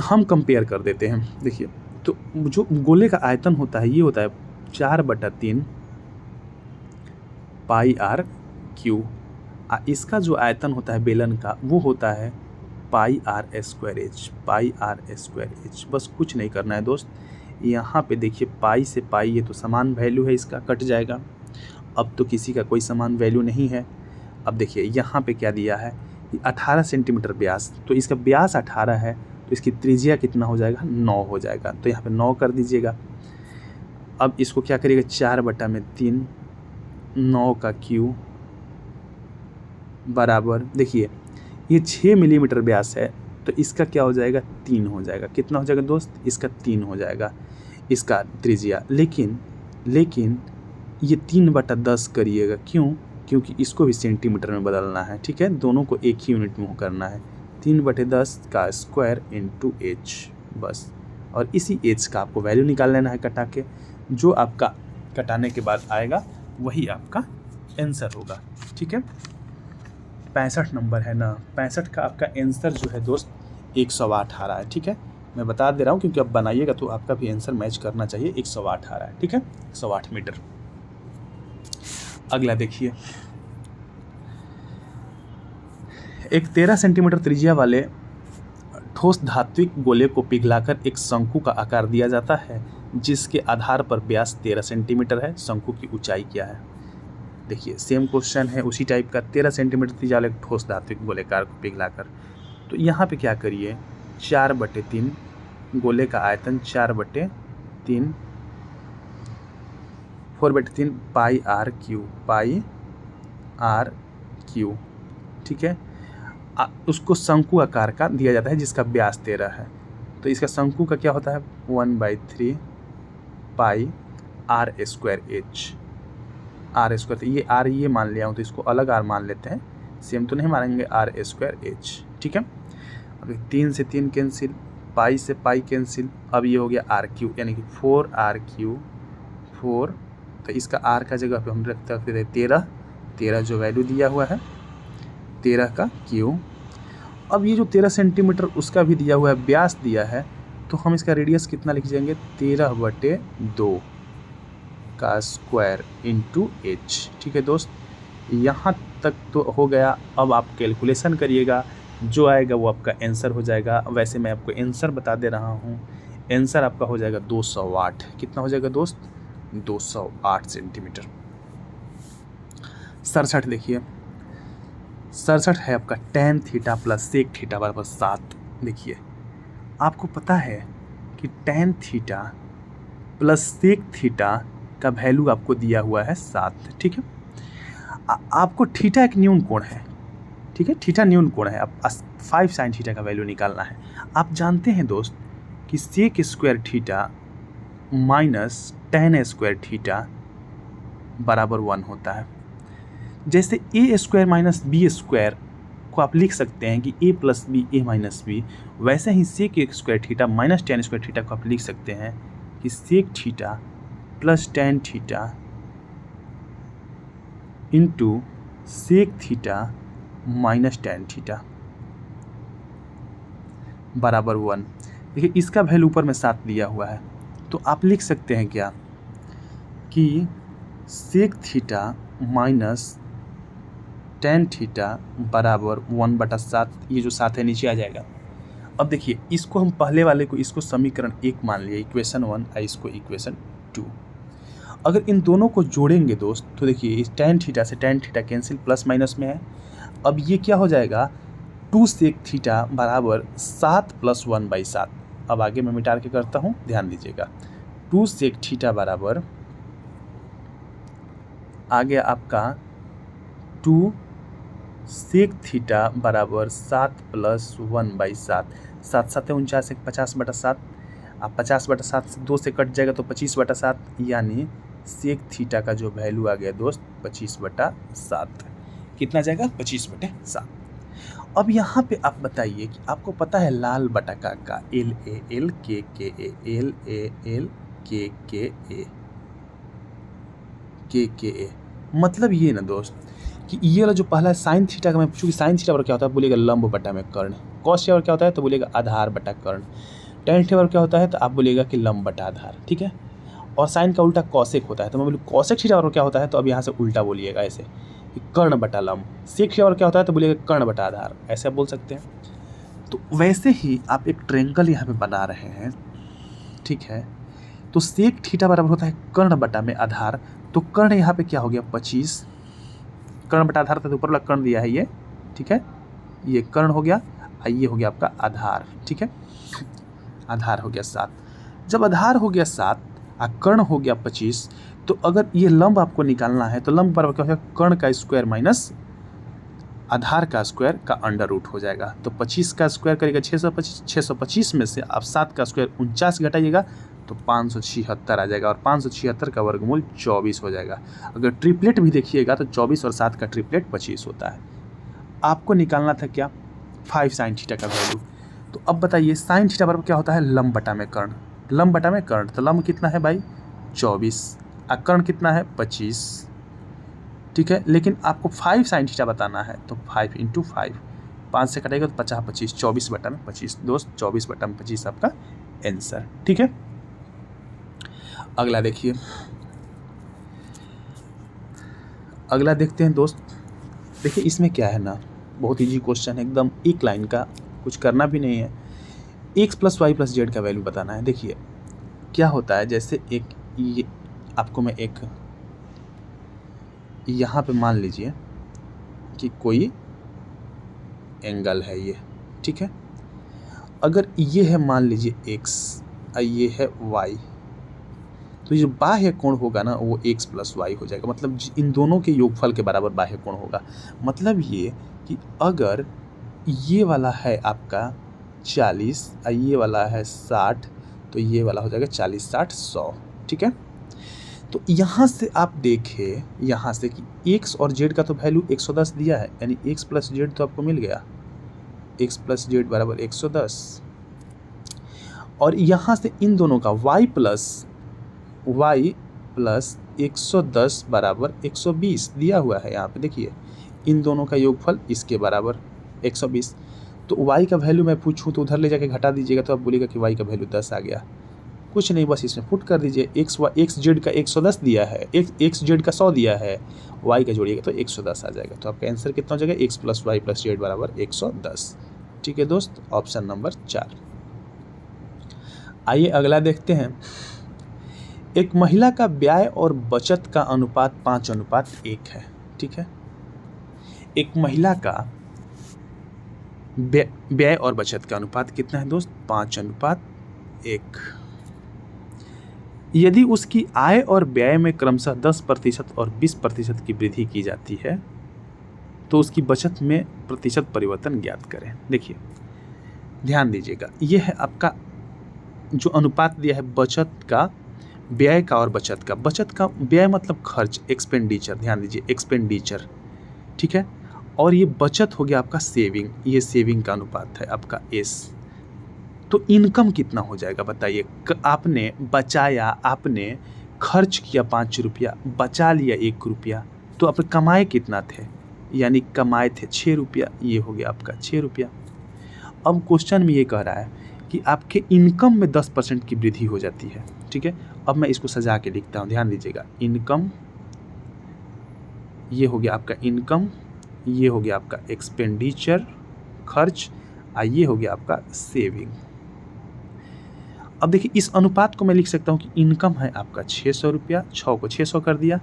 हम कंपेयर कर देते हैं। देखिए तो जो गोले का आयतन होता है ये होता है 4/3 पाई आर क्यू, इसका जो आयतन होता है बेलन का वो होता है pi r square h, pi r square h. बस कुछ नहीं करना है दोस्त। यहाँ पे देखिए पाई से पाई ये तो समान वैल्यू है, इसका कट जाएगा। अब तो किसी का कोई समान वैल्यू नहीं है। अब देखिए यहाँ पे क्या दिया है, 18 सेंटीमीटर व्यास, तो इसका व्यास 18 है तो इसकी त्रिज्या कितना हो जाएगा, 9 हो जाएगा, तो यहाँ पे 9 कर दीजिएगा। अब इसको क्या करिएगा, 4/3 9 का क्यू बराबर, देखिए ये 6 मिलीमीटर व्यास है तो इसका क्या हो जाएगा, 3 हो जाएगा। कितना हो जाएगा दोस्त, इसका 3 हो जाएगा इसका त्रिज्या। लेकिन ये 3/10 करिएगा, क्यों, क्योंकि इसको भी सेंटीमीटर में बदलना है। ठीक है, दोनों को एक ही यूनिट में करना है। 3/10 का स्क्वायर इंटू एच, बस। और इसी एच का आपको वैल्यू निकाल लेना है कटा के, जो आपका कटाने के बाद आएगा वही आपका आंसर होगा। ठीक है, 65 नंबर है ना, 65 का आपका आंसर जो है दोस्त 108 आ रहा है। ठीक है, मैं बता दे रहा हूँ क्योंकि अब बनाइएगा तो आपका भी आंसर मैच करना चाहिए। 108 आ रहा है। ठीक है, 108 मीटर। अगला देखिए, एक 13 सेंटीमीटर त्रिज्या वाले ठोस धात्विक गोले को पिघलाकर एक शंकु का आकार दिया जाता है, जिसके आधार पर व्यास 13 सेंटीमीटर है। शंकु की ऊंचाई क्या है। देखिए सेम क्वेश्चन है उसी टाइप का, 13 सेंटीमीटर त्रिज्या वाले ठोस धात्विक गोलेकार को पिघलाकर, तो यहाँ पे क्या करिए, 4/3 गोले का आयतन 4/3 4/3 पाई आर क्यू। ठीक है, उसको शंकु आकार का दिया जाता है जिसका व्यास 13 है, तो इसका शंकु का क्या होता है 1/3 pi r square h. R square, तो ये आर ये मान लिया हूँ तो इसको अलग आर मान लेते हैं, सेम तो नहीं मानेंगे, आर स्क्वायर एच। ठीक है, अब 3 से 3 कैंसिल, पाई से पाई कैंसिल, अब ये हो गया आर क्यू, यानी कि 4RQ 4, तो इसका आर का जगह पे हम रखते हैं फिर 13 जो वैल्यू दिया हुआ है 13 का क्यू। अब ये जो 13 सेंटीमीटर उसका भी दिया हुआ है, व्यास दिया है, तो हम इसका रेडियस कितना लिख जाएंगे, 13/2 का स्क्वायर इंटू एच। ठीक है दोस्त, यहाँ तक तो हो गया। अब आप कैलकुलेशन करिएगा, जो आएगा वो आपका आंसर हो जाएगा। वैसे मैं आपको आंसर बता दे रहा हूँ, आंसर आपका हो जाएगा 208। कितना हो जाएगा दोस्त? 208 सेंटीमीटर। 67 देखिए, 67 है आपका tan theta plus sec theta बराबर 7। देखिए आपको पता है कि tan theta plus sec theta का वैल्यू आपको दिया हुआ है 7। ठीक है, आपको थीटा एक न्यून कोण है। ठीक है, थीटा न्यून कोण है। आप 5 sin थीटा का वैल्यू निकालना है। आप जानते हैं दोस्त कि sec square theta minus tan square theta बराबर 1 होता है। जैसे a square minus b square को आप लिख सकते हैं कि a plus b a minus b, वैसे ही sec square theta minus tan square theta को आप लिख सकते हैं कि sec theta plus tan theta into sec theta minus tan theta बराबर 1। देखिए इसका वैल्यू ऊपर में 7 दिया हुआ है, तो आप लिख सकते हैं क्या कि sec theta minus tan theta बराबर 1/7। ये जो 7 है नीचे आ जाएगा। अब देखिए इसको हम पहले वाले को, इसको समीकरण 1 मान लिया, इक्वेशन 1, और इसको इक्वेशन 2। अगर इन दोनों को जोड़ेंगे दोस्त तो देखिए इस tan थीटा से tan theta cancel, plus minus में है। अब ये क्या हो जाएगा, 2 सेक थीटा बराबर 7 + 1/7। अब आगे मैं मिटा के करता हूँ, ध्यान दीजिएगा। 2 सेक थीटा बराबर आ गया आपका 2 सेक थीटा बराबर 7 + 1/7। 7 7 49, 50/7। अब 50/7 से 2 से कट जाएगा तो 25/7, यानी सेक थीटा का जो वैल्यू आ गया दोस्त 25/7। कितना जाएगा? 25/7। अब यहाँ पे आप बताइए कि आपको पता है लाल बटा का LAL KKA, LAL KKA मतलब ये ना दोस्त कि ये वाला जो पहला साइन थीटा का, मैं पूछूँ कि साइन थीटा पर क्या होता है, बोलेगा लंब बटा में कर्ण। कॉस थीटा पर क्या होता है तो बोलेगा आधार बटा कर्ण। टेन थीटा पर क्या होता है तो आप बोलेगा कि लंब बटा आधार। ठीक है, और साइन का उल्टा कॉसेक होता है, तो मैं बोलूँ कॉसेक थीटा पर क्या होता है, तो अब यहाँ से उल्टा बोलिएगा ऐसे कि कर्ण बटा लंब। सेक थीटा पर क्या होता है तो बोलिएगा कर्ण बटा आधार, ऐसे आप बोल सकते हैं। तो वैसे ही आप एक ट्रायंगल यहाँ पे बना रहे हैं। ठीक है, तो सेक थीटा बराबर होता है कर्ण बटा में आधार, तो कर्ण यहाँ पे क्या हो गया 25, कर्ण बटा आधार था तो ऊपर वाला कर्ण दिया है ये। ठीक है, ये कर्ण हो गया, ये हो गया आपका आधार। ठीक है, आधार हो गया 7। जब आधार हो गया 7 और कर्ण हो गया 25, तो अगर ये लंब आपको निकालना है तो लंब बराबर क्या हो जाएगा, कर्ण का स्क्वायर माइनस आधार का स्क्वायर का अंडर रूट हो जाएगा। तो 25 का स्क्वायर करेगा 625, 625 में से आप 7 का स्क्वायर 49 घटाइएगा तो 576 आ जाएगा, और 576 का वर्गमूल 24 हो जाएगा। अगर ट्रिपलेट भी देखिएगा तो 24 और 7 का ट्रिपलेट 25 होता है। आपको निकालना था क्या, 5 sin थीटा का वैल्यू। तो अब बताइए साइन थीटा बराबर क्या होता है, लंब बटा में कर्ण। लंब बटा में कर्ण, तो लंब कितना है भाई 24, और कर्ण कितना है 25। ठीक है, लेकिन आपको 5 sin थीटा बताना है तो 5 × 5, 5 से कटेगा तो 50 25, 24/25 दोस्त, 24/25 आपका आंसर। ठीक है, अगला देखिए, अगला देखते हैं दोस्त। देखिए इसमें क्या है ना, बहुत इजी क्वेश्चन है एकदम, एक लाइन का, कुछ करना भी नहीं है। x + y + z का वैल्यू बताना है। देखिए क्या होता है, जैसे एक ये आपको मैं एक यहाँ पे मान लीजिए कि कोई एंगल है ये। ठीक है, अगर ये है मान लीजिए x और ये है y, तो ये जो बाह्य कोण होगा ना वो x + y हो जाएगा। मतलब इन दोनों के योगफल के बराबर बाह्य कोण होगा। मतलब ये कि अगर ये वाला है आपका 40 और ये वाला है 60, तो ये वाला हो जाएगा 40 60 100। ठीक है, तो यहाँ से आप देखें यहाँ से कि x और z का तो वैल्यू 110 दिया है, यानी x + z तो आपको मिल गया, x + z बराबर 110। और यहाँ से इन दोनों का y + 110 बराबर 120 दिया हुआ है। यहाँ पे देखिए इन दोनों का योगफल इसके बराबर 120। तो y का वैल्यू मैं पूछूँ तो उधर ले जाके घटा दीजिएगा तो आप बोलिएगा कि y का वैल्यू 10 आ गया। कुछ नहीं, बस इसमें पुट कर दीजिए। एक्स जेड का 110 दिया है, एक्स जेड का 100 दिया है, वाई का जोड़िएगा तो 110 आ जाएगा। तो आपका आंसर कितना हो जाएगा, x plus y plus z बराबर 110। ठीक है दोस्त, ऑप्शन नंबर 4। आइए अगला देखते हैं। एक महिला का व्यय और बचत का अनुपात 5:1 है। ठीक है, एक महिला का व्यय और बचत का अनुपात कितना है दोस्त, 5:1। यदि उसकी आय और व्यय में क्रमशः 10% और 20% की वृद्धि की जाती है तो उसकी बचत में प्रतिशत परिवर्तन ज्ञात करें। देखिए ध्यान दीजिएगा, यह है आपका जो अनुपात दिया है बचत का, व्यय का और बचत का। बचत का, व्यय मतलब खर्च, एक्सपेंडिचर, ध्यान दीजिए एक्सपेंडिचर। ठीक है, और ये बचत हो गया आपका सेविंग, ये सेविंग का अनुपात है आपका एस। तो इनकम कितना हो जाएगा बताइए, आपने बचाया, आपने खर्च किया 5 रुपया, बचा लिया 1 रुपया, तो आप कमाए कितना थे, यानी कमाए थे 6 रुपया, ये हो गया आपका 6 रुपया। अब क्वेश्चन में ये कह रहा है कि आपके इनकम में 10% की वृद्धि हो जाती है। ठीक है, अब मैं इसको सजा के लिखता हूँ, ध्यान दीजिएगा। इनकम, ये हो गया आपका इनकम, ये हो गया आपका एक्सपेंडिचर खर्च, और ये हो गया आपका सेविंग। अब देखिए इस अनुपात को मैं लिख सकता हूँ कि इनकम है आपका 600 रुपया, 6 को 600 कर दिया,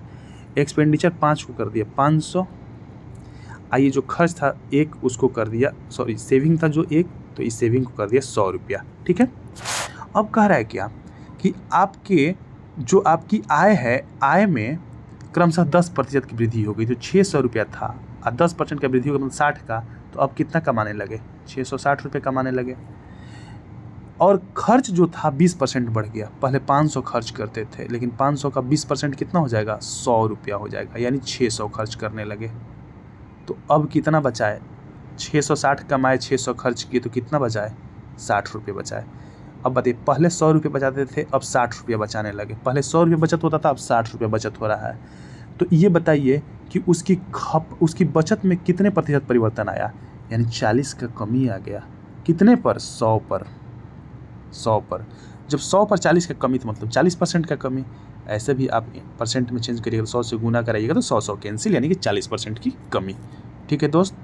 एक्सपेंडिचर 5 को कर दिया 500, आइए जो खर्च था 1 उसको कर दिया, सॉरी सेविंग था जो 1, तो इस सेविंग को कर दिया 100 रुपया। ठीक है, अब कह रहा है क्या कि आपके जो आपकी आय है, आय में क्रमशः 10% की वृद्धि हो गई। तो 600 रुपया था और 10% का वृद्धि हो गया मतलब 60 का, तो अब कितना कमाने लगे, 660 रुपये कमाने लगे। और खर्च जो था 20% बढ़ गया, पहले 500 खर्च करते थे, लेकिन 500 का 20% कितना हो जाएगा, 100 रुपया हो जाएगा, यानी 600 खर्च करने लगे। तो अब कितना बचाए, 660 कमाए, 600 खर्च किए, तो कितना बचाए, 60 रुपये बचाए। अब बताइए, पहले 100 रुपये बचाते थे, अब 60 रुपये बचाने लगे। पहले 100 रुपये बचत होता था, अब 60 रुपये बचत हो रहा है। तो ये बताइए कि उसकी बचत में कितने प्रतिशत परिवर्तन आया, यानी 40 का कमी आ गया। कितने पर, 100 पर। 100 पर, जब 100 पर 40 का कमी तो मतलब 40% का कमी। ऐसे भी आप परसेंट में चेंज करिएगा, 100 से गुना कराइएगा तो 100 कैंसिल, यानी कि 40% की कमी। ठीक है दोस्त,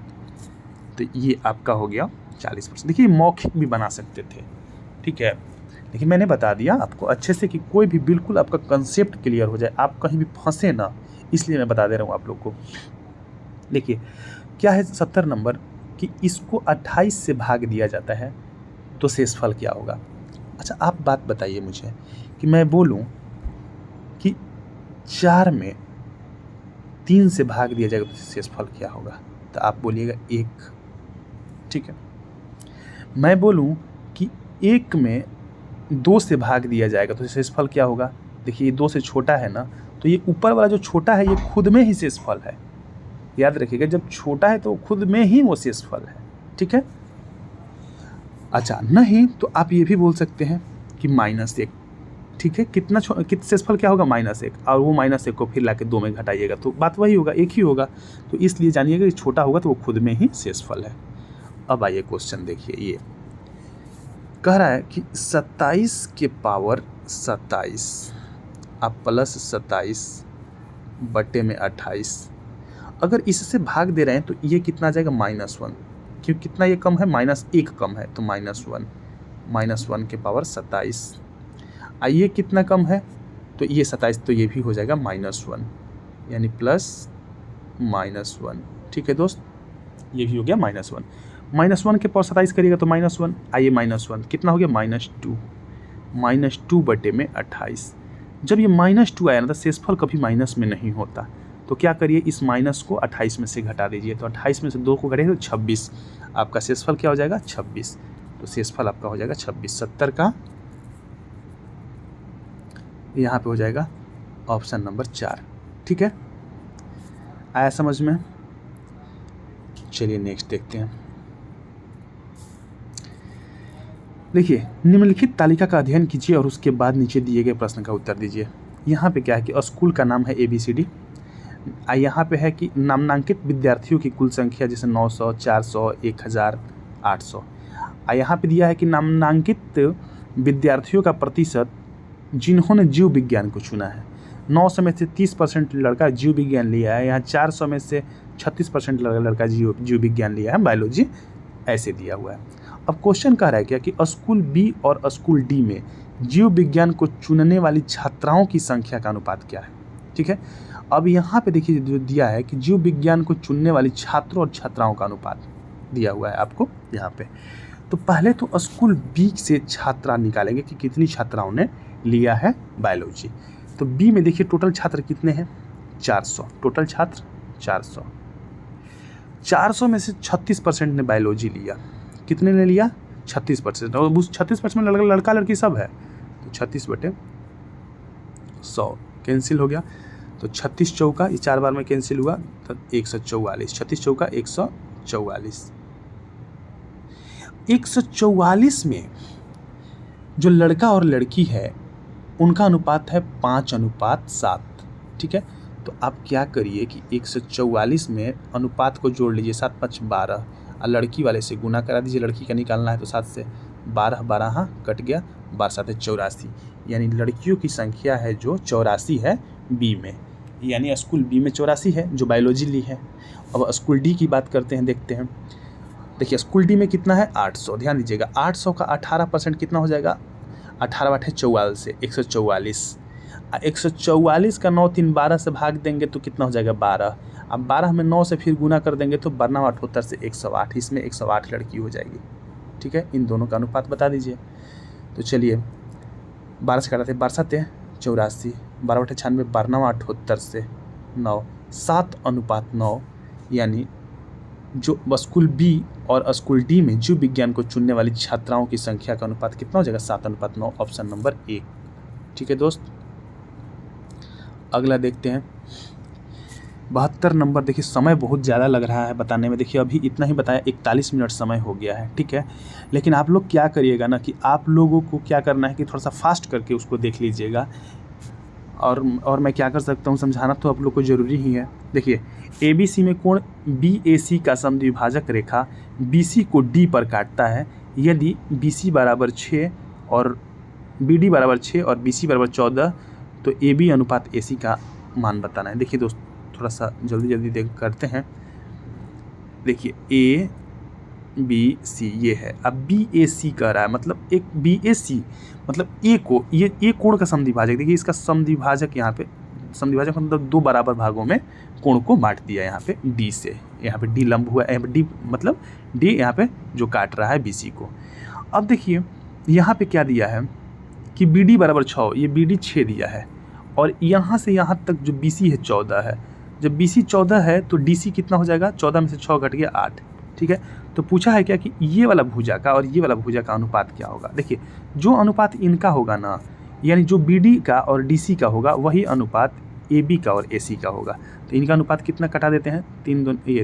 तो ये आपका हो गया 40%। देखिए मौखिक भी बना सकते थे, ठीक है, लेकिन मैंने बता दिया आपको अच्छे से कि कोई भी बिल्कुल आपका कंसेप्ट क्लियर हो जाए, आप कहीं भी फंसे ना, इसलिए मैं बता दे रहा हूँ आप लोग को। देखिए क्या है 70 नंबर कि इसको 28 से भाग दिया जाता है तो शेषफल क्या होगा। अच्छा आप बात बताइए मुझे कि मैं बोलूं कि 4 में 3 से भाग दिया जाएगा तो शेषफल क्या होगा, तो आप बोलिएगा 1। ठीक है, मैं बोलूं कि 1 में 2 से भाग दिया जाएगा तो शेषफल क्या होगा। देखिए ये 2 से छोटा है ना, तो ये ऊपर वाला जो छोटा है ये खुद में ही शेषफल है। याद रखिएगा, जब छोटा है तो खुद में ही वो शेषफल है। ठीक है, अच्छा नहीं तो आप ये भी बोल सकते हैं कि -1। ठीक है, कितना शेषफल क्या होगा, -1, और वो -1 को फिर लाके 2 में घटाइएगा तो बात वही होगा, 1 ही होगा। तो इसलिए जानिएगा कि छोटा होगा तो वो खुद में ही शेषफल है। अब आइए क्वेश्चन देखिए, ये कह रहा है कि 27 के पावर 27 आप प्लस 27 बटे में 28, अगर इससे भाग दे रहे हैं तो ये कितना आ जाएगा, -1, क्योंकि कितना ये कम है, -1 कम है तो -1 के पावर 27। ये कितना कम है तो ये 27, तो ये भी हो जाएगा -1, यानी प्लस -1। ठीक है दोस्त, ये भी हो गया -1। -1 के पावर 27 करिएगा तो -1, आइए -1 कितना हो गया, -2 बटे में 28। जब ये -2 आया ना तो शेषफल कभी माइनस में नहीं होता, तो क्या करिए इस माइनस को 28 में से घटा दीजिए, तो 28 में से 2 को करेंगे तो 26, आपका शेषफल क्या हो जाएगा, 26। तो शेषफल आपका हो जाएगा 26। 70 का यहाँ पे हो जाएगा ऑप्शन नंबर 4। ठीक है, आया समझ में। चलिए नेक्स्ट देखते हैं। देखिए निम्नलिखित तालिका का अध्ययन कीजिए और उसके बाद नीचे दिए गए प्रश्न का उत्तर दीजिए। यहाँ पे क्या है कि स्कूल का नाम है ABCD। यहाँ पे है कि नामांकित विद्यार्थियों की कुल संख्या जैसे 900, 400, 1000, 800। यहाँ पे दिया है कि नामांकित विद्यार्थियों का प्रतिशत जिन्होंने जीव विज्ञान को चुना है। 900 में से 30% लड़का जीव विज्ञान लिया है, यहाँ 400 में से 36% लड़का जीव विज्ञान लिया है, बायोलॉजी ऐसे दिया हुआ है। अब क्वेश्चन कह रहा है क्या कि स्कूल बी और स्कूल डी में जीव विज्ञान को चुनने वाली छात्राओं की संख्या का अनुपात क्या है। ठीक है, अब यहाँ पे देखिए जो दिया है कि जीव विज्ञान को चुनने वाली छात्रों और छात्राओं का अनुपात दिया हुआ है आपको यहाँ पे। तो पहले तो स्कूल बी से छात्रा निकालेंगे कि कितनी छात्राओं ने लिया है बायोलॉजी। तो बी में देखिए टोटल छात्र कितने हैं, 400, टोटल छात्र 400 में से 36% ने बायोलॉजी लिया। कितने ने लिया, 36%। और उस 36% में लड़का लड़की सब है, तो 36/100 कैंसिल हो गया। तो 36 चौका, ये 4 बार में कैंसिल हुआ, तो 144, 36 चौका 144। 144 में जो लड़का और लड़की है उनका अनुपात है 5:7। ठीक है, तो आप क्या करिए कि 144 में अनुपात को जोड़ लीजिए, 7×5 12, और लड़की वाले से गुना करा दीजिए, लड़की का निकालना है तो 7 से 12, 12 हाँ कट गया, 12×7 84, यानी लड़कियों की संख्या है जो 84 है बी में, यानी स्कूल बी में 84 है जो बायोलॉजी ली है। अब स्कूल डी की बात करते हैं, देखते हैं। देखिए स्कूल डी में कितना है, 800, ध्यान दीजिएगा 800 का 18% कितना हो जाएगा, 18/44 से 144। 144 का 9 3 12 से भाग देंगे तो कितना हो जाएगा, 12। अब 12 में 9 से फिर गुना कर देंगे तो 12×8 से 108, इसमें 108 लड़की हो जाएगी। ठीक है, इन दोनों का अनुपात बता दीजिए। तो चलिए 12 से काटते, 12×7 84, 12/96, 12×8 से 9, 7:9, यानी जो स्कूल बी और स्कूल डी में जीव विज्ञान को चुनने वाली छात्राओं की संख्या का अनुपात कितना हो जाएगा, 7:9, ऑप्शन नंबर 1। ठीक है दोस्त, अगला देखते हैं 72 नंबर। देखिए समय बहुत ज़्यादा लग रहा है बताने में, देखिए अभी इतना ही बताया, 41 मिनट समय हो गया है। ठीक है, लेकिन आप लोग क्या करिएगा ना कि आप लोगों को क्या करना है कि थोड़ा सा फास्ट करके उसको देख लीजिएगा, और मैं क्या कर सकता हूँ समझाना तो आप लोग को ज़रूरी ही है। देखिए ABC में कोण BAC का समद्विभाजक रेखा BC को D पर काटता है। यदि BC बराबर 6 और BD बराबर 6 और BC बराबर 14 तो AB अनुपात AC का मान बताना है। देखिए दोस्त थोड़ा सा जल्दी देख करते हैं। देखिए ABC ये है, अब BAC कह रहा है, मतलब एक BAC मतलब A को, ये कोण का समद्विभाजक, देखिए इसका समद्विभाजक यहाँ पे, समद्विभाजक मतलब 2 बराबर भागों में कोण को बांट दिया यहाँ पे D से, यहाँ पे D लंब हुआ, यहाँ पे D मतलब D यहाँ पे जो काट रहा है BC को। अब देखिए यहाँ पे क्या दिया है कि BD बराबर 6, ये BD 6 दिया है, और यहाँ से यहाँ तक जो BC है 14 है। जब BC 14 है तो DC कितना हो जाएगा, 14 में से 6 घट गया 8। ठीक है, तो पूछा है क्या कि ये वाला भुजा का और ये वाला भुजा का अनुपात क्या होगा। देखिए जो अनुपात इनका होगा ना, यानी जो BD का और DC का होगा वही अनुपात AB का और AC का होगा। तो इनका अनुपात कितना कटा देते हैं,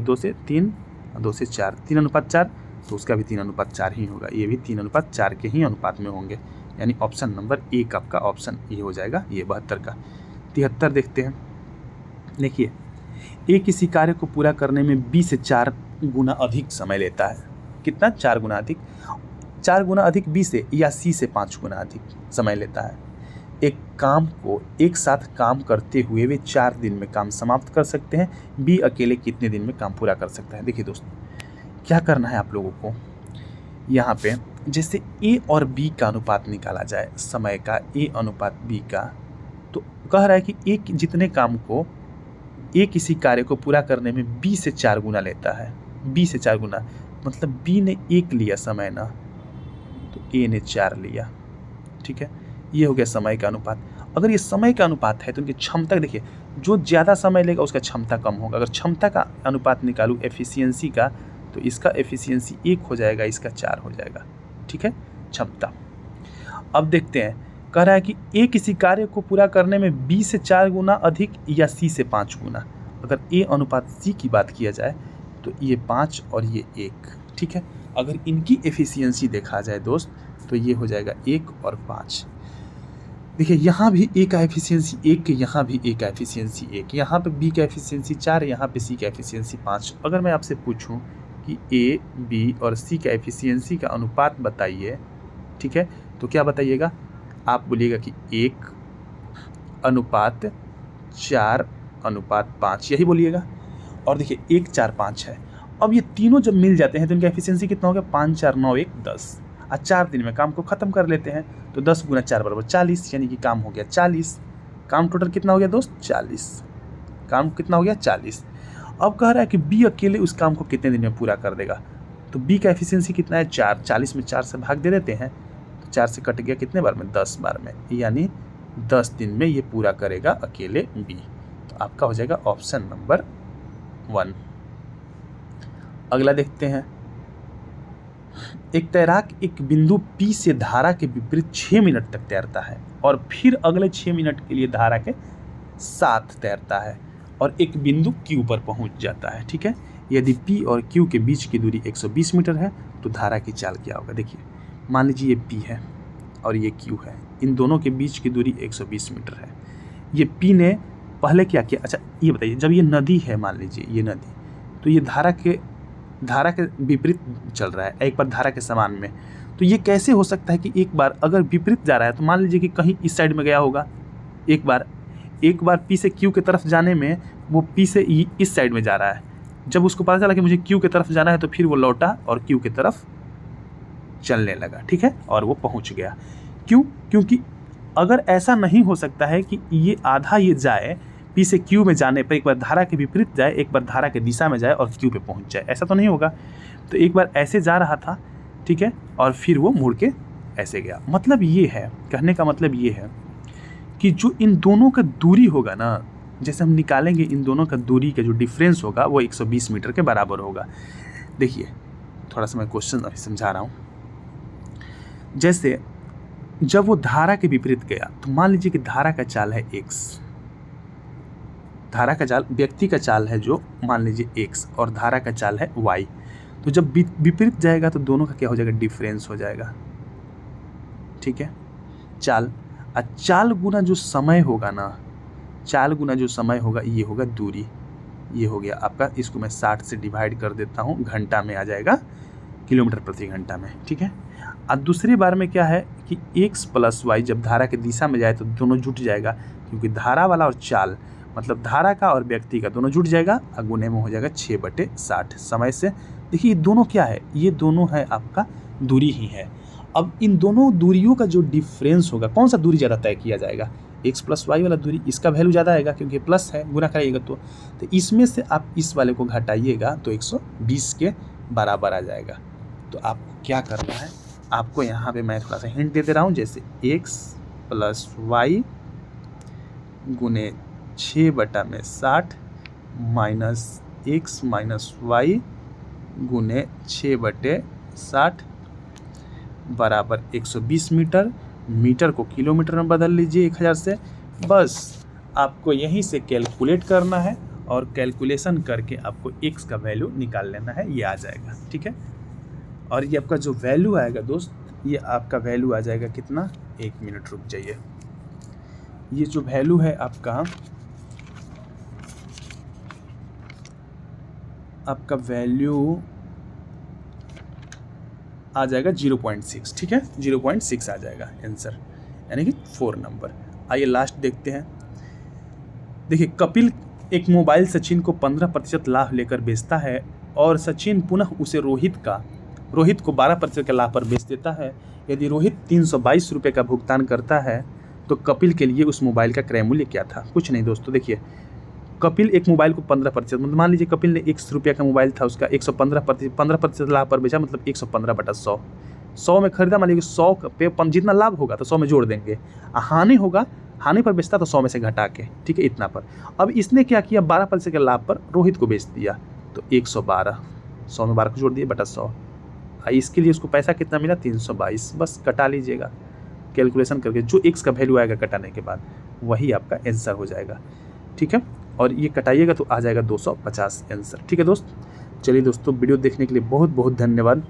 2 से 3, 2 से 4, 3:4, तो उसका भी 3:4 ही होगा, ये भी 3:4 के ही अनुपात में होंगे, यानी ऑप्शन नंबर 1 आपका ऑप्शन ये हो जाएगा, ये 72 का। 73 देखते हैं। देखिए एक किसी कार्य को पूरा करने में B से 4 गुना अधिक समय लेता है। कितना, 4 गुना अधिक, 4 गुना अधिक B से, या C से 5 गुना अधिक समय लेता है। एक काम को एक साथ काम करते हुए वे 4 दिन में काम समाप्त कर सकते हैं। B अकेले कितने दिन में काम पूरा कर सकता है। देखिए दोस्तों क्या करना है आप लोगों को, यहाँ पे जैसे A और B का अनुपात निकाला जाए, समय का A अनुपात B का, तो कह रहा है कि एक जितने काम को A किसी कार्य को पूरा करने में B से 4 गुना लेता है। B से 4 गुना मतलब B ने 1 लिया समय ना, तो A ने 4 लिया। ठीक है, ये हो गया समय का अनुपात। अगर ये समय का अनुपात है तो इनकी क्षमता, देखिए जो ज़्यादा समय लेगा उसका क्षमता कम होगा। अगर क्षमता का अनुपात निकालूँ एफिशिएंसी का, तो इसका एफिशिएंसी 1 हो जाएगा, इसका 4 हो जाएगा। ठीक है, क्षमता। अब देखते हैं, कह रहा है कि A किसी कार्य को पूरा करने में B से 4 गुना अधिक या C से 5 गुना। अगर A अनुपात C की बात किया जाए तो ये 5 और ये 1। ठीक है, अगर इनकी एफिशिएंसी देखा जाए दोस्त तो ये हो जाएगा 1 और 5। देखिए यहाँ भी A का एफिशिएंसी 1, यहाँ भी A का एफिशिएंसी 1, यहाँ पे B का एफिशिएंसी 4, यहाँ पे C का एफिशिएंसी 5। अगर मैं आपसे पूछूं कि A, B और C का एफिशिएंसी का अनुपात बताइए, ठीक है, तो क्या बताइएगा, आप बोलिएगा कि 1:4:5, यही बोलिएगा। और देखिए 1, 4, 5 है। अब ये तीनों जब मिल जाते हैं तो इनका एफिशिएंसी कितना हो गया, 5, 4, 9, 1, 10। आज 4 दिन में काम को ख़त्म कर लेते हैं। तो 10 × 4 = 40, यानी कि काम हो गया 40। काम टोटल कितना हो गया दोस्त, 40। काम कितना हो गया, 40। अब कह रहा है कि बी अकेले उस काम को कितने दिन में पूरा कर देगा। तो बी का एफिशिएंसी कितना है, 4। 40 में 4 से भाग दे देते हैं, तो 4 से कट गया कितने बार में, 10 बार में, यानी 10 दिन में ये पूरा करेगा अकेले बी। तो आपका हो जाएगा ऑप्शन नंबर 1। अगला देखते हैं। एक तैराक एक बिंदु P से धारा के विपरीत 6 मिनट तक तैरता है और फिर अगले 6 मिनट के लिए धारा के साथ तैरता है और एक बिंदु Q पर पहुंच जाता है। ठीक है, यदि P और Q के बीच की दूरी 120 मीटर है तो धारा की चाल क्या होगा। देखिए, मान लीजिए ये P है और ये Q है, इन दोनों के बीच की दूरी 120 मीटर है। ये P ने पहले क्या किया, अच्छा ये बताइए, जब ये नदी है, मान लीजिए ये नदी, तो ये धारा के विपरीत चल रहा है, एक बार धारा के समान में। तो ये कैसे हो सकता है कि एक बार अगर विपरीत जा रहा है, तो मान लीजिए कि कहीं इस साइड में गया होगा, एक बार P से Q की तरफ जाने में वो P से इस साइड में जा रहा है। जब उसको पता चला कि मुझे Q की तरफ जाना है तो फिर वो लौटा और Q की तरफ चलने लगा। ठीक है, और वो पहुंच गया। क्यों? क्योंकि अगर ऐसा नहीं हो सकता है कि ये आधा ये जाए, P से Q में जाने पर एक बार धारा के विपरीत जाए, एक बार धारा के दिशा में जाए और Q पे पहुंच जाए, ऐसा तो नहीं होगा। तो एक बार ऐसे जा रहा था, ठीक है, और फिर वो मुड़ के ऐसे गया। मतलब ये है, कहने का मतलब ये है कि जो इन दोनों का दूरी होगा ना, जैसे हम निकालेंगे इन दोनों का दूरी का जो डिफरेंस होगा वो 120 मीटर के बराबर होगा। देखिए, थोड़ा सा मैं क्वेश्चन अभी समझा रहा हूँ। जैसे जब वो धारा के विपरीत गया, तो मान लीजिए कि धारा का चाल है x, धारा का चाल व्यक्ति का चाल है जो मान लीजिए x और धारा का चाल है y। तो जब विपरीत जाएगा तो दोनों का क्या हो जाएगा, डिफरेंस हो जाएगा। ठीक है, चाल गुना जो समय होगा ना, चाल गुना जो समय होगा ये होगा दूरी। ये हो गया आपका, इसको मैं 60 से डिवाइड कर देता हूँ, घंटा में आ जाएगा, किलोमीटर प्रति घंटा में। ठीक है, और दूसरी बार में क्या है कि x + y जब धारा के दिशा में जाए तो दोनों जुट जाएगा, क्योंकि धारा वाला और चाल मतलब धारा का और व्यक्ति का दोनों जुट जाएगा और गुने में हो जाएगा 6/60 समय से। देखिए, ये दोनों क्या है, ये दोनों है आपका दूरी ही है। अब इन दोनों दूरियों का जो डिफरेंस होगा, कौन सा दूरी ज़्यादा तय किया जाएगा, x + y वाला दूरी, इसका वैल्यू ज़्यादा आएगा क्योंकि प्लस है, गुना कराइएगा तो इसमें से आप इस वाले को घटाइएगा तो 120 के बराबर आ जाएगा। तो आपको क्या करना है, आपको यहाँ पे मैं थोड़ा सा हिंट दे रहा हूँ, जैसे x + y गुने 6/60 माइनस x - y गुने 6/60 बराबर 120 मीटर। मीटर को किलोमीटर में बदल लीजिए 1000 से। बस आपको यहीं से कैलकुलेट करना है और कैलकुलेशन करके आपको x का वैल्यू निकाल लेना है, ये आ जाएगा। ठीक है, और ये आपका जो वैल्यू आएगा दोस्त, ये आपका वैल्यू आ जाएगा कितना, 1 मिनट रुक जाइए। ये जो वैल्यू है आपका वैल्यू आ जाएगा 0.6। ठीक है, 0.6 आ जाएगा आंसर, यानी कि 4 नंबर। आइए लास्ट देखते हैं। देखिए, कपिल एक मोबाइल सचिन को 15% लाभ लेकर बेचता है और सचिन पुनः उसे रोहित को 12% के लाभ पर बेच देता है। यदि रोहित 322 रुपये का भुगतान करता है तो कपिल के लिए उस मोबाइल का क्रय मूल्य क्या था। कुछ नहीं दोस्तों, देखिए, कपिल एक मोबाइल को 15%, मतलब मान लीजिए कपिल ने 100 रुपये का मोबाइल था, उसका 15% लाभ पर बेचा, मतलब 115/100। 100 में खरीदा, मान लीजिए 100 पे जितना लाभ होगा तो 100 में जोड़ देंगे, हानि होगा, हानि पर बेचता तो 100 में से घटा के, ठीक है, इतना पर। अब इसने क्या किया, 12% के लाभ पर रोहित को बेच दिया, तो 112, 100 में 12 को जोड़ दिए बटा 100। इसके लिए उसको पैसा कितना मिला, 322। बस कटा लीजिएगा कैलकुलेशन करके, जो x का वैल्यू आएगा कटाने के बाद वही आपका आंसर हो जाएगा। ठीक है, और ये कटाइएगा तो आ जाएगा 250 आंसर। ठीक है दोस्त, चलिए दोस्तों, वीडियो देखने के लिए बहुत बहुत धन्यवाद।